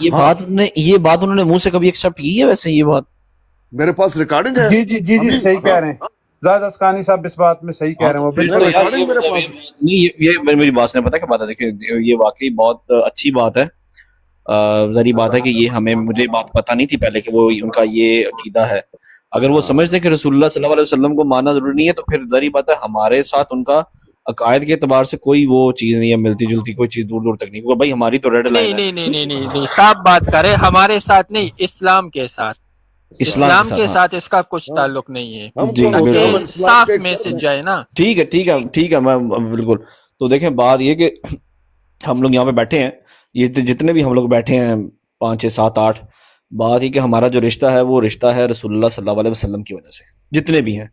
یہ بات انہوں نے منہ سے کبھی ایکسپٹ کی ہے ویسے یہ بات؟ میرے پاس ریکارڈنگ ہے. جی صحیح کہہ رہے ہیں زاہد اسقانی صاحب، اس بات میں صحیح کہہ رہے ہیں وہ بالکل. یہ میری بات نے پتا کیا بات ہے، دیکھیں یہ واقعی بہت اچھی بات ہے. ظاہری بات ہے کہ یہ مجھے بات پتہ نہیں تھی پہلے کہ وہ ان کا یہ عقیدہ ہے. اگر وہ سمجھتے کہ رسول اللہ صلی اللہ علیہ وسلم کو ماننا ضروری نہیں ہے تو پھر ظاہری بات ہے ہمارے ساتھ ان کا عقائد کے اعتبار سے کوئی وہ چیز نہیں ہے، ملتی جلتی کوئی چیز دور تک نہیں. بھائی ہماری تو ریڈ لائن ہے. نہیں صاف بات کرے، ہمارے ساتھ نہیں، اسلام کے ساتھ، اسلام کے ساتھ اس کا کچھ تعلق نہیں ہے. تاکہ صاف میسج جائے نا. ٹھیک ہے میں بالکل. تو دیکھیں بات یہ کہ ہم لوگ یہاں پہ بیٹھے ہیں، یہ جتنے بھی ہم لوگ بیٹھے ہیں 5 6 7 8، بات یہ کہ ہمارا جو رشتہ ہے وہ رشتہ ہے رسول اللہ صلی اللہ علیہ وسلم کی وجہ سے جتنے بھی ہیں.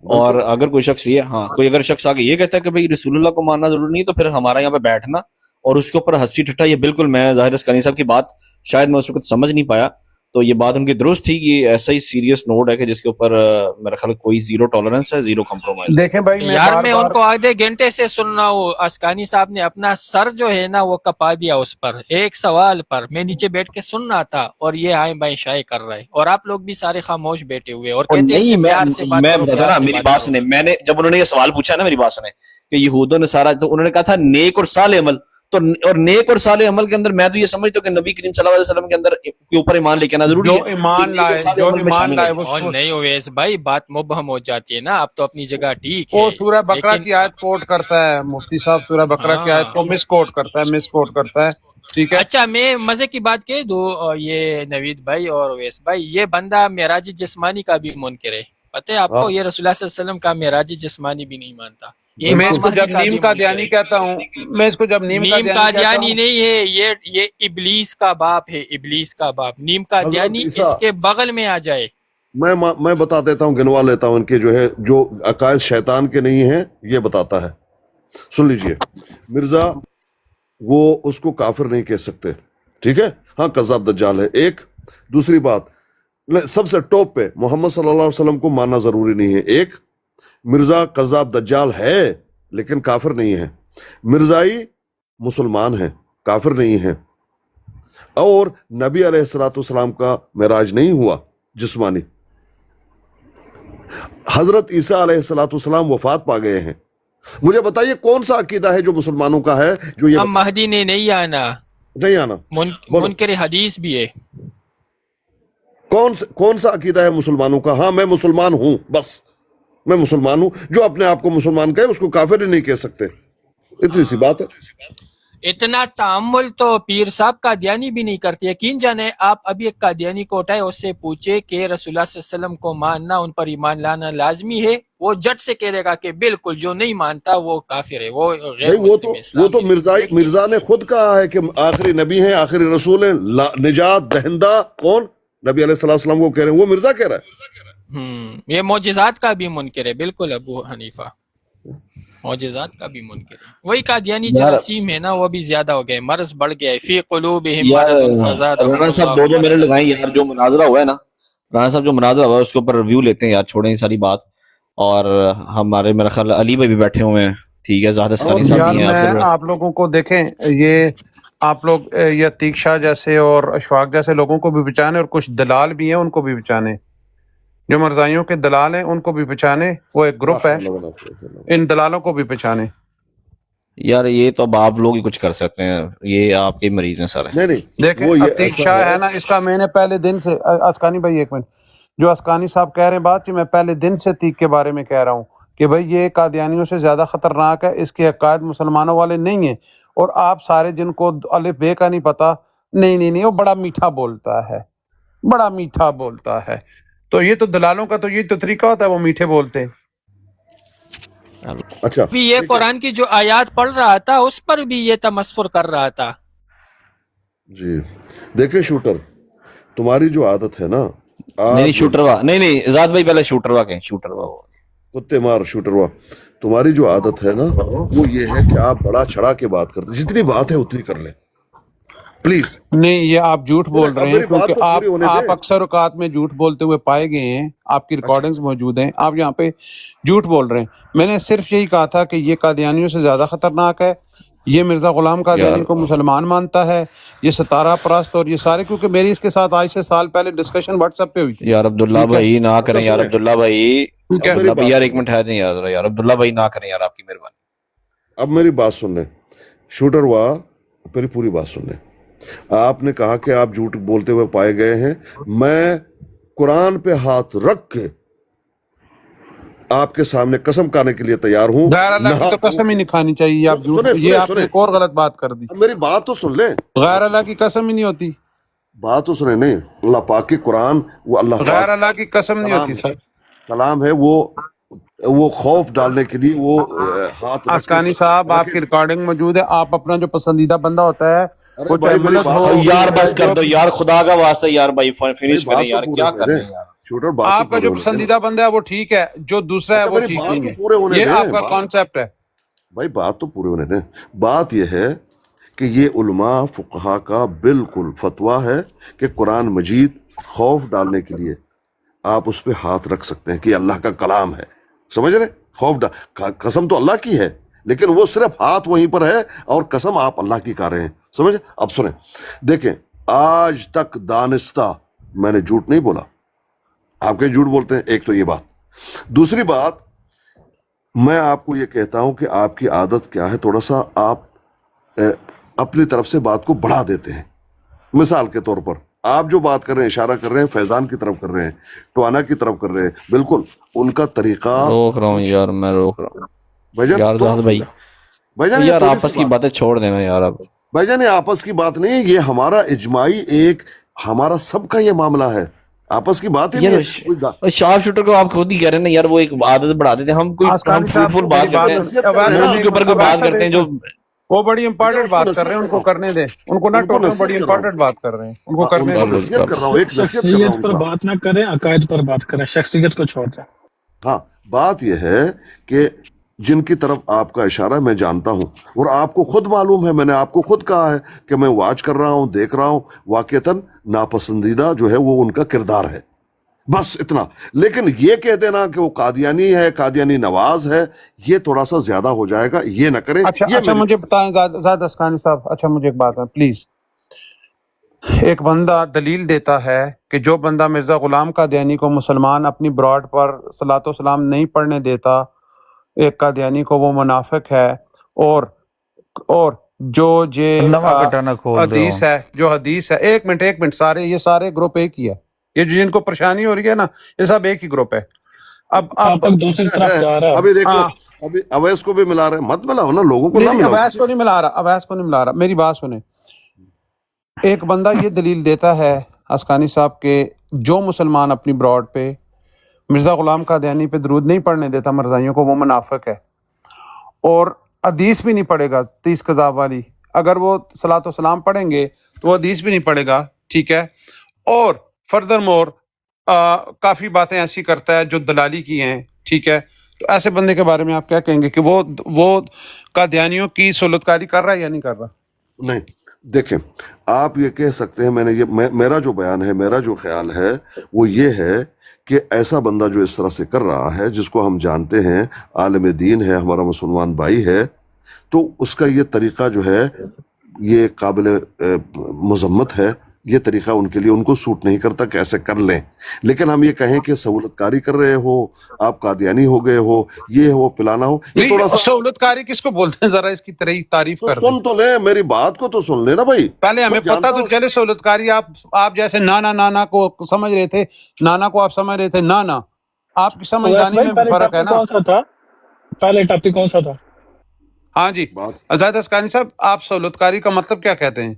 اور اگر کوئی شخص کوئی اگر شخص آگے یہ کہتا ہے کہ بھئی رسول اللہ کو ماننا ضروری نہیں، تو پھر ہمارا یہاں پہ بیٹھنا اور اس کے اوپر ہنسی ٹھٹا، یہ بالکل میں ظاہر اسقانی صاحب کی بات شاید میں اس وقت سمجھ نہیں پایا، تو یہ بات ان کی درست تھی. یہ ایسا ہی سیریس نوٹ ہے کہ جس کے اوپر میرا خیال کوئی زیرو ٹالرنس ہے، زیرو کمپرومائز. دیکھیں بھائی یار میں ان کو آدھے گھنٹے سے سن رہا ہوں، اسقانی صاحب نے اپنا سر جو ہے نا وہ کپا دیا اس پر ایک سوال پر. میں نیچے بیٹھ کے سن رہا تھا اور یہ آئیں بائیں شائع کر رہے، اور آپ لوگ بھی سارے خاموش بیٹھے ہوئے اور کہتے ہیں پیار سے بات کرو. میری بات سنیں، میں نے جب انہوں نے یہ سوال پوچھا نا، میری بات سنیں کہ یہود و نصارہ، تو انہوں نے کہا تھا نیک اور صالح عمل. تو اور نیک اور صالح عمل کے اندر میں تو یہ سمجھتا ہوں کہ نبی کریم صلی اللہ علیہ وسلم کے اندر کے اوپر ایمان لے کے آنا ضروری ہے. جو ایمان لائے اور نہیں اویس بھائی بات مبہم ہو جاتی ہے نا. اب تو اپنی جگہ ٹھیک ہے. وہ سورہ بقرہ کی آیت کوٹ کرتا ہے مفتی صاحب، سورہ بقرہ کی آیت کو مس کوٹ کرتا ہے. ٹھیک ہے. اچھا میں مزے کی بات کہہ دوں، یہ نوید بھائی اور اویس بھائی، یہ بندہ معراج جسمانی کا بھی منکر ہے. پتہ ہے آپ کو، یہ رسول اللہ صلی اللہ علیہ وسلم کا معراج جسمانی بھی نہیں مانتا. میں اس کو جب نیم قادیانی کہتا ہوں، میں اس کو جب نیم قادیانی نہیں ہے، یہ ابلیس کا باپ ہے، ابلیس کا باپ. نیم قادیانی اس کے بغل میں آ جائے. میں بتا دیتا ہوں، گنوا لیتا ہوں ان کے جو ہے جو عقائد شیطان کے نہیں ہیں، یہ بتاتا ہے. سن لیجئے، مرزا وہ اس کو کافر نہیں کہہ سکتے، ٹھیک ہے. ہاں کذاب دجال ہے ایک. دوسری بات، سب سے ٹاپ پہ محمد صلی اللہ علیہ وسلم کو ماننا ضروری نہیں ہے ایک. مرزا کذاب دجال ہے لیکن کافر نہیں ہے. مرزائی مسلمان ہیں، کافر نہیں ہیں. اور نبی علیہ الصلوۃ والسلام کا معراج نہیں ہوا جسمانی. حضرت عیسیٰ علیہ الصلوۃ والسلام وفات پا گئے ہیں. مجھے بتائیے کون سا عقیدہ ہے جو مسلمانوں کا ہے جو یہ مہدی نے نہیں آنا منکر حدیث بھی ہے. کون سا عقیدہ ہے مسلمانوں کا؟ ہاں میں مسلمان ہوں، بس میں مسلمان ہوں. جو اپنے آپ کو مسلمان کہے اس کو کافر ہی نہیں کہہ سکتے. اتنی سی بات ہے. اتنا تعامل تو پیر صاحب قادیانی بھی نہیں کرتے. یقین جانے آپ ابھی ایک قادیانی کو اٹھائے، اس سے پوچھے کہ رسول اللہ صلی اللہ علیہ وسلم کو ماننا، ان پر ایمان لانا لازمی ہے، وہ جٹ سے کہہ دے گا کہ بالکل، جو نہیں مانتا وہ کافر ہے، وہ غیر مسلم اسلام. وہ تو مرزا نے خود کہا ہے کہ آخری نبی ہیں، آخری رسول ہیں، نجات دہندہ کون؟ نبی علیہ السلام کو کہہ رہے ہیں، وہ مرزا کہہ رہا ہے. یہ معجزات کا بھی منکر ہے، بالکل. ابو حنیفہ معجزات کا بھی منکر ہے. وہی قادیانی جراثیم ہے نا، وہ بھی زیادہ ہو گئے، مرض بڑھ گیا ہے. فی قلوبہم مرض فزادہم اللہ. رانا صاحب 2 منٹ لگائیں یار. جو مناظرہ ہوا ہے نا، رانا صاحب جو مناظرہ ہوا ہے اس کے اوپر ریویو لیتے ہیں یار، چھوڑیں یہ ساری بات. اور ہمارے میرا خیال علی بھائی بھی بیٹھے ہوئے ہیں، ٹھیک ہے، زاہد اسقانی صاحب بھی ہیں. آپ لوگوں کو دیکھیں، یہ آپ لوگ یہ عتیق شاہ جیسے اور اشفاق جیسے لوگوں کو بھی بچانے، اور کچھ دلال بھی ہیں ان کو بھی بچانے. جو مرزائیوں کے دلال ہیں ان کو بھی پہچانے، وہ ایک گروپ ہے، ان دلالوں کو بھی پہچانے. یار یہ تو اب آپ لوگ ہی کچھ کر سکتے ہیں، یہ آپ کے مریض ہیں سارے. دیکھیں عتیق شاہ ہے نا، اس کا میں نے پہلے دن سے، اسقانی بھائی ایک منٹ، جو اسقانی صاحب کہہ رہے ہیں بات، میں پہلے دن سے عتیق کے بارے میں کہہ رہا ہوں کہ بھائی یہ قادیانیوں سے زیادہ خطرناک ہے، اس کے عقائد مسلمانوں والے نہیں ہیں. اور آپ سارے جن کو الف بے کا نہیں پتا، نہیں وہ بڑا میٹھا بولتا ہے، بڑا میٹھا بولتا ہے. تو یہ تو دلالوں کا تو یہ تو طریقہ ہوتا ہے، وہ میٹھے بولتے ہیں. اچھا یہ قرآن کی جو آیات پڑھ رہا تھا اس پر بھی یہ تمسخر کر رہا تھا. جی دیکھیں شوٹر، تمہاری جو عادت ہے نا، نہیں شوٹروا، نہیں زاد بھائی پہلے شوٹروا کہیں، شوٹروا کتے مار شوٹروا. تمہاری جو عادت ہے نا وہ یہ ہے کہ آپ بڑا چڑھا کے بات کرتے، جتنی بات ہے اتنی کر لیں پلیز. نہیں یہ آپ جھوٹ بول رہے ہیں، کیونکہ آپ اکثر اوقات میں جھوٹ بولتے ہوئے پائے گئے ہیں، آپ کی ریکارڈنگز موجود ہیں، آپ یہاں پہ جھوٹ بول رہے ہیں. میں نے صرف یہی کہا تھا کہ یہ قادیانیوں سے زیادہ خطرناک ہے، یہ مرزا غلام قادیانی کو مسلمان مانتا ہے، یہ ستارہ پرست اور یہ سارے، کیونکہ میری اس کے ساتھ آج سے سال پہلے ڈسکشن واٹس ایپ پہ ہوئی تھی. یار عبداللہ بھائی نہ کریں یار، عبداللہ بھائی ٹھیک ہے، عبداللہ بھائی یار ایک منٹ ہے نہیں یار عبداللہ بھائی نہ کریں یار، آپ کی مہربانی. اب میری بات سن لیں شوٹر وا، میری پوری بات سن لیں. آپ نے کہا کہ آپ جھوٹ بولتے ہوئے پائے گئے ہیں. میں قرآن پہ ہاتھ رکھ کے آپ کے سامنے قسم کھانے کے لیے تیار ہوں. غیر اللہ کی تو قسم ہی نہیں کھانی چاہیے. آپ جھوٹ، یہ آپ نے ایک اور غلط بات کر دی. میری بات تو سن لیں. غیر اللہ کی قسم ہی نہیں ہوتی. بات تو سنیں. نہیں، اللہ پاک کی قرآن وہ اللہ غیر پاک اللہ کی قسم نہیں ہوتی سر. کلام ہے، وہ خوف ڈالنے کے لیے وہ ہاتھ رکھ کے اسکانی صاحب آپ کی ریکارڈنگ موجود ہے. آپ اپنا جو پسندیدہ بندہ ہوتا ہے وہ چاہے ملت ہو، یار بس کر دو یار، خدا کا واسطہ یار بھائی فنش کریں یار، کیا کر رہے ہیں یار. شوٹر آپ کا جو پسندیدہ بندہ ہے وہ ٹھیک ہے، جو دوسرا ہے وہ ٹھیک نہیں ہے. یہ آپ کا کانسیپٹ ہے بھائی. بات تو پورے ہونے دیں. بات یہ ہے کہ یہ علماء فقہا کا بالکل فتویٰ ہے کہ قرآن مجید خوف ڈالنے کے لیے آپ اس پہ ہاتھ رکھ سکتے ہیں کہ اللہ کا کلام ہے. سمجھ رہے؟ قسم تو اللہ کی ہے، لیکن وہ صرف ہاتھ وہیں پر ہے اور قسم آپ اللہ کی کر رہے ہیں. سمجھ؟ اب سنیں، دیکھیں آج تک دانستہ میں نے جھوٹ نہیں بولا. آپ کے جھوٹ بولتے ہیں. ایک تو یہ بات. دوسری بات، میں آپ کو یہ کہتا ہوں کہ آپ کی عادت کیا ہے، تھوڑا سا آپ اپنی طرف سے بات کو بڑھا دیتے ہیں. مثال کے طور پر آپ جو بات کر رہے ہیں، اشارہ کر رہے ہیں فیضان کی طرف کر رہے ہیں، ٹوانا کی طرف کر رہے ہیں، بالکل ان کا طریقہ روک رہا ہوں یار، میں روک رہا ہوں بھائی جان. یار بھائی جان یار آپس کی باتیں چھوڑ دینا یار. اب بھائی جان یہ آپس کی بات نہیں ہے، یہ ہمارا اجماعی ایک ہمارا سب کا یہ معاملہ ہے. آپس کی بات ہی نہیں. شارپ شوٹر کو آپ خود ہی کہہ رہے ہیں نا یار، وہ ایک عادت بڑھا دیتے ہیں. ہم فروٹفل بات کرتے ہیں، موضوع کے اوپر کوئی بات کرتے ہیں جو وہ بڑی امپورٹنٹ بات کر رہے ہیں، ان کو کرنے دیں. ان کو نہ ٹوکیں، بڑی امپورٹنٹ بات کر رہے ہیں، ان کو کرنے دیں. شخصیت پر بات نہ کریں، عقائد پر بات کریں، شخصیت کو چھوڑ دیں. ہاں، بات یہ ہے کہ جن کی طرف آپ کا اشارہ میں جانتا ہوں، اور آپ کو خود معلوم ہے، میں نے آپ کو خود کہا ہے کہ میں واچ کر رہا ہوں، دیکھ رہا ہوں، واقعتاً ناپسندیدہ جو ہے وہ ان کا کردار ہے، بس اتنا. لیکن یہ کہہ دینا کہ وہ قادیانی ہے، قادیانی نواز ہے، یہ تھوڑا سا زیادہ ہو جائے گا. یہ نہ کریں. اچھا مجھے بتائیں زاد اسکانی صاحب، اچھا مجھے ایک بات ہے پلیز. ایک بندہ دلیل دیتا ہے کہ جو بندہ مرزا غلام قادیانی کو مسلمان اپنی براڈ پر صلاۃ و سلام نہیں پڑھنے دیتا ایک قادیانی کو، وہ منافق ہے. اور جو حدیث ہے، جو حدیث ہے، ایک منٹ سارے یہ سارے گروپ ایک ہی ہے. یہ جن کو پریشانی ہو رہی ہے نا، یہ سب ایک ہی گروپ ہے. اب دوسری طرف جا رہا ہے. ابھی دیکھو، ابھی اویس کو بھی ملا رہے ہیں. مت ملاؤ نا لوگوں کو. اویس کو نہیں ملا رہا. میری بات سنیں. ایک بندہ یہ دلیل دیتا ہے اسکانی صاحب کہ جو مسلمان اپنی براڈ پہ مرزا غلام قادیانی پہ درود نہیں پڑھنے دیتا مرزائیوں کو، وہ منافق ہے. اور حدیث بھی نہیں پڑھے گا 30 قذاب والی. اگر وہ صلاۃ و سلام پڑھیں گے تو وہ حدیث بھی نہیں پڑھے گا. ٹھیک ہے. اور فردر مور کافی باتیں ایسی کرتا ہے جو دلالی کی ہیں. ٹھیک ہے. تو ایسے بندے کے بارے میں آپ کیا کہیں گے کہ وہ قادیانیوں کی سہولت کاری کر رہا ہے یا نہیں کر رہا؟ نہیں، دیکھیں آپ یہ کہہ سکتے ہیں، میرا جو بیان ہے، میرا جو خیال ہے وہ یہ ہے کہ ایسا بندہ جو اس طرح سے کر رہا ہے، جس کو ہم جانتے ہیں عالم دین ہے، ہمارا مسلمان بھائی ہے، تو اس کا یہ طریقہ جو ہے یہ قابل مذمت ہے. یہ طریقہ ان کے لیے ان کو سوٹ نہیں کرتا کہ ایسے کر لیں. لیکن ہم یہ کہیں کہ سہولت کاری کر رہے ہو، آپ قادیانی ہو گئے ہو، یہ ہو پلانا ہو، یہ تھوڑا سا سہولت کاری کس کو بولتے ہیں؟ ذرا اس کی تعریف کر دیں. سن تو لیں، میری بات کو تو سن لیں نا بھائی. پہلے ہمیں پتہ تو چلے سہولت کاری. آپ جیسے نانا کو سمجھ رہے تھے، نانا کو آپ سمجھ رہے تھے نانا. آپ کی سمجھدانی میں بھی فرق ہے نا. پہلے ٹاپک کون سا تھا؟ ہاں جی آزاد اسکانی صاحب، آپ سہولت کاری کا مطلب کیا کہتے ہیں؟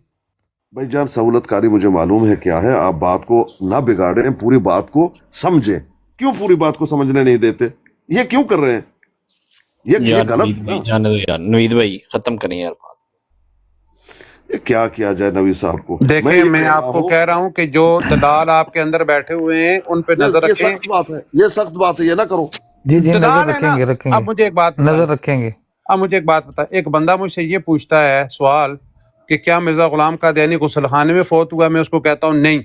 بھائی جان سہولت کاری مجھے معلوم ہے کیا ہے. آپ بات کو نہ بگاڑیں، پوری بات کو سمجھیں. کیوں پوری بات کو سمجھنے نہیں دیتے؟ یہ کیوں کر رہے ہیں؟ یہ غلط. نوید بھائی ختم کریں یار بات. یہ کیا کیا جائے نوید صاحب کو؟ دیکھیں میں آپ کو کہہ رہا ہوں کہ جو دلال آپ کے اندر بیٹھے ہوئے ہیں ان پہ نظر رکھیں. یہ سخت بات ہے، یہ سخت بات ہے، یہ نہ کرو. جی نظر رکھیں گے. اب مجھے ایک بات نظر رکھیں گے. اب مجھے ایک بات بتا. ایک بندہ مجھ سے یہ پوچھتا ہے سوال کہ کیا مرزا غلام قادیانی غسل خانے میں فوت ہوا؟ میں اس کو کہتا ہوں نہیں،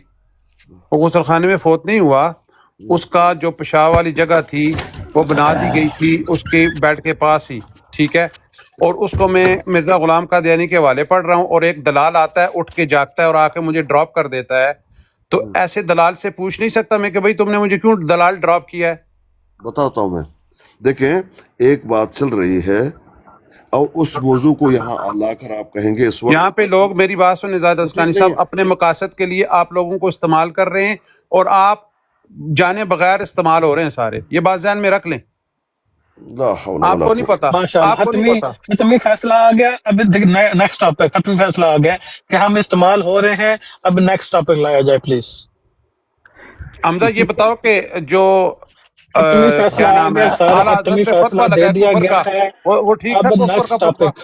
وہ غسل خانے میں فوت نہیں ہوا. اس کا جو پیشاب والی جگہ تھی وہ بنا دی گئی تھی اس کے بیڈ کے پاس ہی. ٹھیک ہے. اور اس کو میں مرزا غلام قادیانی کے حوالے پڑھ رہا ہوں اور ایک دلال آتا ہے اٹھ کے جاگتا ہے اور آ کے مجھے ڈراپ کر دیتا ہے، تو ایسے دلال سے پوچھ نہیں سکتا میں کہ بھائی تم نے مجھے کیوں دلال ڈراپ کیا ہے؟ بتاتا ہوں میں. دیکھیں ایک بات چل رہی ہے اور اس موضوع کو یہاں لا کر آپ کہیں گے اس وقت یہاں پہ لوگ میری بات سنیں زاہد اسکانی صاحب، اپنے مقاصد کے لیے آپ لوگوں کو استعمال کر رہے ہیں اور آپ جانے بغیر استعمال ہو رہے ہیں سارے. یہ بات ذہن میں رکھ لیں. لا حول آپ ولا کو نہیں قوة. پتا، ماشاء اللہ، آپ کو نہیں پتا. حتمی فیصلہ آ گیا. اب نیکسٹ ٹاپک، حتمی فیصلہ آ گیا کہ ہم استعمال ہو رہے ہیں. اب نیکسٹ ٹاپک لایا جائے پلیز. حمزہ یہ بتاؤ کہ جو حتمی فیصلہ کیا آ نام ہے گیا سر، اعلیٰ حتمی حضرت پہ فیصلہ فتویٰ دے لگا ہے دیا کفر گیا کا، ہے. وہ ٹھیک اب ہے کفر نیکسٹ کا فتویٰ. ٹاپک،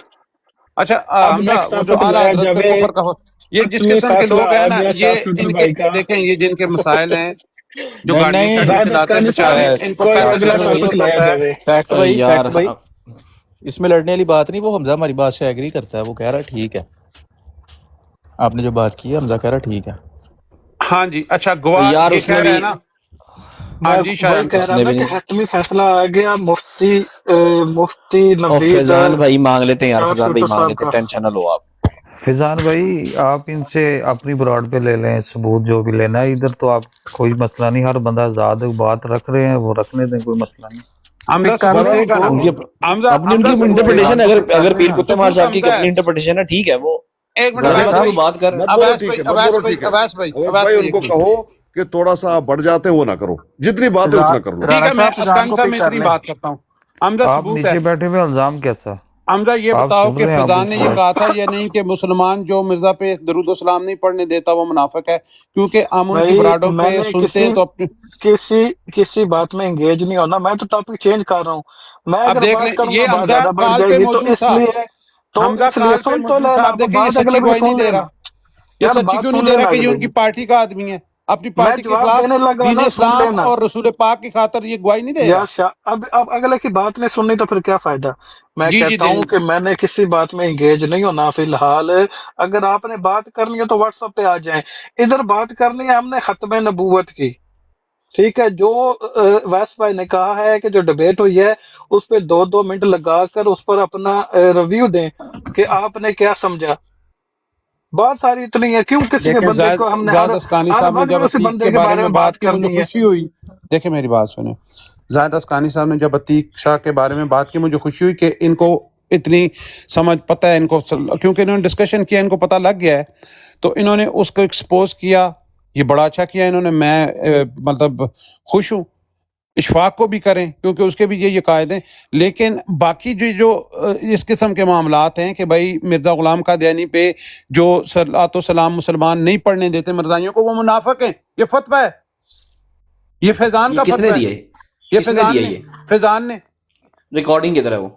اچھا اب حمزہ نیکسٹ وہ جو ٹاپک اعلیٰ لایا حضرت پہ جائے. کفر کا یہ جس حتمی قسم کے فیصلہ لوگ ہیں آ نا، گیا یہ شاہ ان کے بھائی کا. دیکھیں یہ جن کے مسائل ہیں جو نہیں گاڑی نہیں شاڑی زاہد چلاتے ہیں اسکانی بیچارے، صاحب، ان کو کوئی پیسے سے اگلا ضرورت ٹاپک لایا ہوتا ہے. جائے. فیکٹ یار بھائی اس میں لڑنے والی بات نہیں. وہ حمزہ ہماری بات سے ایگری کرتا ہے، وہ کہہ رہا ہے ٹھیک ہے، آپ نے جو بات کی ہے حمزہ کہہ رہا ہے ٹھیک ہے. ہاں جی. اچھا گواہ یار یہ اس کہہ نے رہے بھی ہیں نا. میں ہاں جی شاہ وہی کہہ اس رہا نے نا بھی کہ نہیں. حتمی فیصلہ آ گیا. مفتی اور نوید فیضان بھائی مانگ لیتے ہیں یار، شاہ فیضان بھائی ٹوٹو مانگ صاحب لیتے کا. ہیں، ٹینشن نہ لو آپ. فیضان بھائی آپ ان سے اپنی براڈ پہ لے لیں ثبوت جو بھی لینا ہے. ادھر تو آپ کوئی مسئلہ نہیں، ہر بندہ آزاد بات رکھ رہے ہیں، وہ رکھنے دیں، کوئی مسئلہ نہیں. حمزہ پک کر ثبوت لیں دے ان گا نا. کو، ان کی حمزہ ان کی ثبوت دے گا. انٹرپریٹیشن، فیضان کو پک کر اگر لیں پیر نا. کتے مار ثبوت صاحب کی حمزہ ہے. اپنی انٹرپریٹیشن ہے، ٹھیک ہے، وہ ایک منٹ غالب رائے اویس آدمی بھائی، وہ صاحب بات کر. مت بولو اویس ٹھیک بھائی ہے، مت اویس بولو بھائی ٹھیک ہے. اویس بھائی اویس اویس بھائی بھائی ان کو ایک کہو کہ تھوڑا سا آپ بڑھ جاتے ہیں وہ نہ کرو، جتنی باتیں اتنا کر لو. ٹھیک رانا ہے. میں صاحب فیضان اسکانی کو صاحب پک میں کر اتنی لیں. بات کرتا ہوں. حمزہ آپ ثبوت ہے. نیچے بیٹھے ہوئے الزام کیسا؟ حمزہ یہ آپ بتاؤ سن کہ رہے ہیں، آپ فیضان نے یہ اوپر کہا تھا یا نہیں کہ مسلمان جو مرزا پہ درود و سلام نہیں پڑھنے دیتا وہ منافق ہے، کیونکہ ہم ان کی بھائی براڈوں میں پہ نے سنتے ہیں تو اپنے. کسی بات میں انگیج نہیں ہونا. میں تو ٹاپک چینج کر رہا ہوں. میں اب اگر دیکھ لیں بات کروں گا یہ بات حمزہ زیادہ بڑھ کال جائے پہ گی، موجود تھا. حمزہ اس لیے کال پہ سن تو موجود تھا. لینا. اب دیکھیں یہ بات سچی اگلے کی گواہی نہیں سن دے لینا. رہا. یہ یار سچی بات کیوں نہیں سن دے رہا لینا کہ یہ اگلے ان کی کی. پارٹی کا آدمی ہے، اپنی میں پارٹی کے جواب خلاف دینے لگا دین نا، سن اسلام لینا. اور رسول پاک کی خاطر یہ گواہی نہیں دے یا گا. اب اگلے کی بات نہیں سننی تو پھر کیا فائدہ. میں جی جی کہتا ہوں کہ میں نے کسی بات میں انگیج نہیں ہونا فی الحال. اگر آپ نے بات کرنی ہے تو واٹس ایپ پہ آ جائیں. ادھر بات کرنی ہے ہم نے ختم نبوت کی. ٹھیک ہے، جو ویس بھائی نے کہا ہے کہ جو ڈبیٹ ہوئی ہے اس پہ 2-2 منٹ لگا کر اس پر اپنا ریویو دیں کہ آپ نے کیا سمجھا. بات ساری اتنی ہے، کیوں کسی کے دیکھیں بندے کو ہم نے زاہد اسکانی ہر صاحب نے وقت جب اسی عتیق بندے کے کے بارے بارے میں میں بات بات کی مجھے کرنی ہے. خوشی ہوئی. دیکھیں میری بات سنیں، زاہد اسکانی صاحب نے جب عتیق شاہ کے بارے میں بات کی مجھے خوشی ہوئی کہ ان کو اتنی سمجھ پتہ ہے ان کو، کیونکہ انہوں نے ڈسکشن کیا، ان کو پتہ لگ گیا ہے تو انہوں نے اس کو ایکسپوز کیا. یہ بڑا اچھا کیا انہوں نے. میں مطلب خوش ہوں. اشفاق کو بھی کریں کیونکہ اس کے بھی یہ قائد ہیں. لیکن باقی جو اس قسم کے معاملات ہیں کہ بھائی مرزا غلام قادیانی پہ جو صلاۃ و سلام مسلمان نہیں پڑھنے دیتے مرزائیوں کو، وہ منافق ہیں. یہ فتویٰ ہے، یہ فیضان یہ کا کس نے فتویٰ ہے. دیا ہے؟ یہ کس نے دیا فیضان نے، یہ فیضان نے. ریکارڈنگ کی طرح وہ؟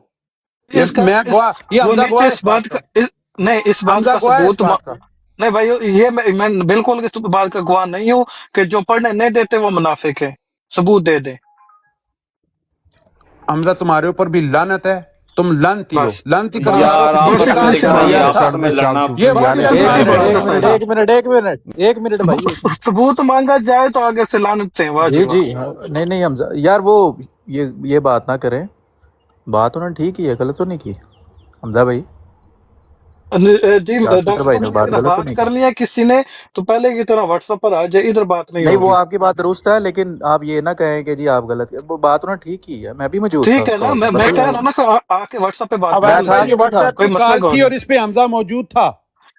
اس کا میں گواہ، یہ وہ حمزہ نیچے گواہ ہے اس اس بات بات کا. کا نہیں، اس بات حمزہ کا گواہ ہے اس ثبوت بات کا. نہیں بھائی. یہ میں بالکل اس بات کا گواہ نہیں ہوں کہ جو پڑھنے نہیں دیتے وہ منافق ہے. ثبوت دے دیں حمزہ تمہارے اوپر بھی لعنت ہے، تم لعنتی ہو، بس. لعنتی کرنے والوں یار کی دین آپس بس میں اسلام اتنی سی دیکھو نا، اسلام بات یہ نہیں ہے. تھا. آپس میں لڑنا یہ بند واضح کریں الفاظ یار. میں بس بات اتنا ہے. سا. ایک منٹ بھائی. ثبوت مانگا جائے تو آگے سے لعنتیں. واہ جی جی واہ. جی نہیں حمزہ یار، وہ یہ بات نہ کریں. بات انہوں نے ٹھیک کی ہے، غلط تو نہیں کی حمزہ بھائی. جی شاہ ڈاکٹر ٹوٹر بھائی صاحب نے نے بات اگر غلط تو بات نہیں کی؟ کرنی ہے کسی نے تو پہلے کی طرح واٹس ایپ پر آ جائے. ادھر بات نہیں نہیں، وہ ہوگی. آپ کی بات درست ہے، لیکن آپ یہ نہ کہیں کہ جی آپ غلط. وہ بات انہوں نے ٹھیک کی ہے، میں بھی موجود تھا ٹھیک ہے اس نا، کال میں میں. کہہ رہا ہوں نا کہ آ کے واٹس ایپ پہ بات کر میں اویس لیں تھا بھائی گے. یہ یا نہیں واٹس تھا؟ ایپ کوئی کی مسئلہ کال کوئی تھی اور نہیں. اس پہ حمزہ موجود تھا،